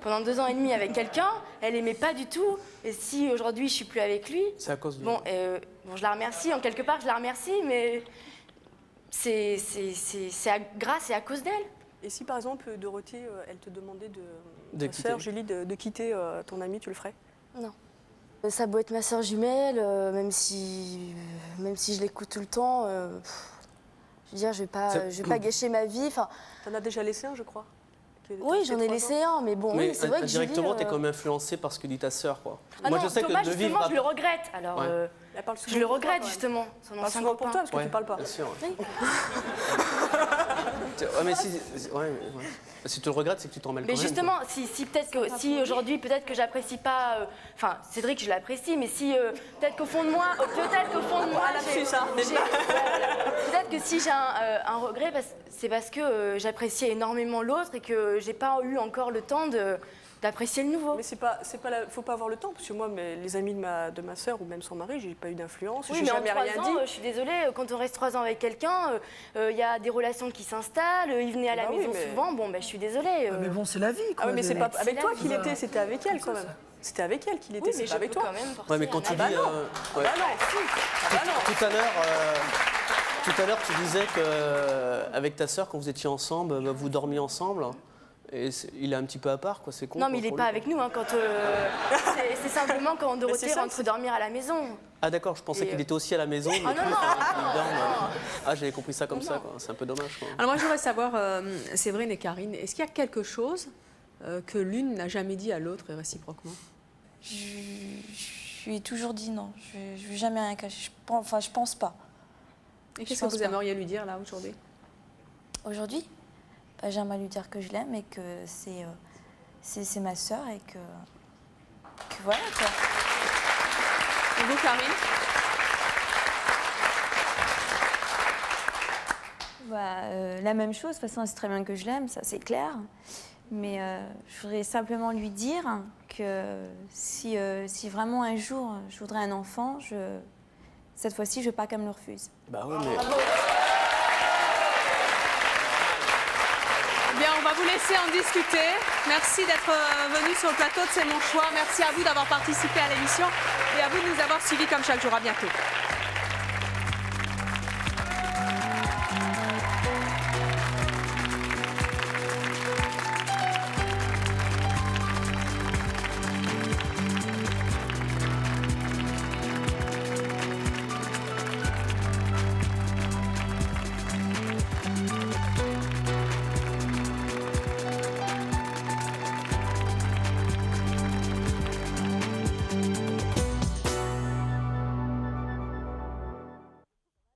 pendant 2 ans et demi avec quelqu'un, elle aimait pas du tout. Et si aujourd'hui je suis plus avec lui, c'est à cause de je la remercie, en quelque part je la remercie, mais c'est grâce et à cause d'elle. Et si par exemple Dorothée, elle te demandait ta sœur Julie de quitter ton amie, tu le ferais? Non. Ça doit être ma sœur jumelle, même si je l'écoute tout le temps. Je veux dire, je vais pas gâcher ma vie. T'en as déjà laissé un, je crois. Oui, j'en ai laissé un, mais bon, mais c'est vrai que directement, t'es quand même influencé par ce que dit ta sœur, quoi. Ah moi, non, je sais Thomas, que de vivre... je le regrette. Alors, je le regrette justement. Son ancien copain. Pour toi, parce que tu parles pas. Bien sûr. Oui. Mais si tu le regrettes, c'est que tu t'en mêles. Mais justement, si aujourd'hui, peut-être que j'apprécie pas. Enfin, Cédric, je l'apprécie, mais si peut-être qu'au fond de moi, peut-être que si j'ai un regret, c'est parce que j'appréciais énormément l'autre et que j'ai pas eu encore le temps d'apprécier le nouveau. Mais faut pas avoir le temps, parce que moi, les amis de ma sœur ou même son mari, j'ai pas eu d'influence. Oui, mais en 3 ans, je suis désolée, quand on reste 3 ans avec quelqu'un, il y a des relations qui s'installent, il venait à la maison souvent, je suis désolée. Mais bon, c'est la vie, quoi. Ah oui, mais c'est pas avec toi qu'il était, c'était avec elle quand même. C'était avec elle qu'il était, c'est pas avec toi. Ouais, mais quand tu dis... Tout à l'heure, tu disais qu'avec ta sœur, quand vous étiez ensemble, vous dormiez ensemble. Et il est un petit peu à part, quoi, c'est con. Non, mais il n'est pas avec nous. C'est simplement quand Dorothée rentre dormir à la maison. Ah d'accord, je pensais qu'il était aussi à la maison. Ah non, Ah, j'avais compris ça comme ça, quoi. C'est un peu dommage, quoi. Alors moi, je voudrais savoir, Séverine et Karine, est-ce qu'il y a quelque chose que l'une n'a jamais dit à l'autre et réciproquement? Je lui ai toujours dit non. Je lui ai jamais rien caché. Je pense pas. Et qu'est-ce que vous aimeriez lui dire là aujourd'hui? Aujourd'hui, j'aimerais lui dire que je l'aime et que c'est ma sœur et que voilà quoi. Et vous, Karine? La même chose, de toute façon, c'est très bien que je l'aime, ça c'est clair. Mais je voudrais simplement lui dire que si vraiment un jour je voudrais un enfant, cette fois-ci, je ne veux pas qu'elle me le refuse. Bah oui, mais... Bien, on va vous laisser en discuter. Merci d'être venu sur le plateau de C'est mon choix. Merci à vous d'avoir participé à l'émission et à vous de nous avoir suivis comme chaque jour. À bientôt.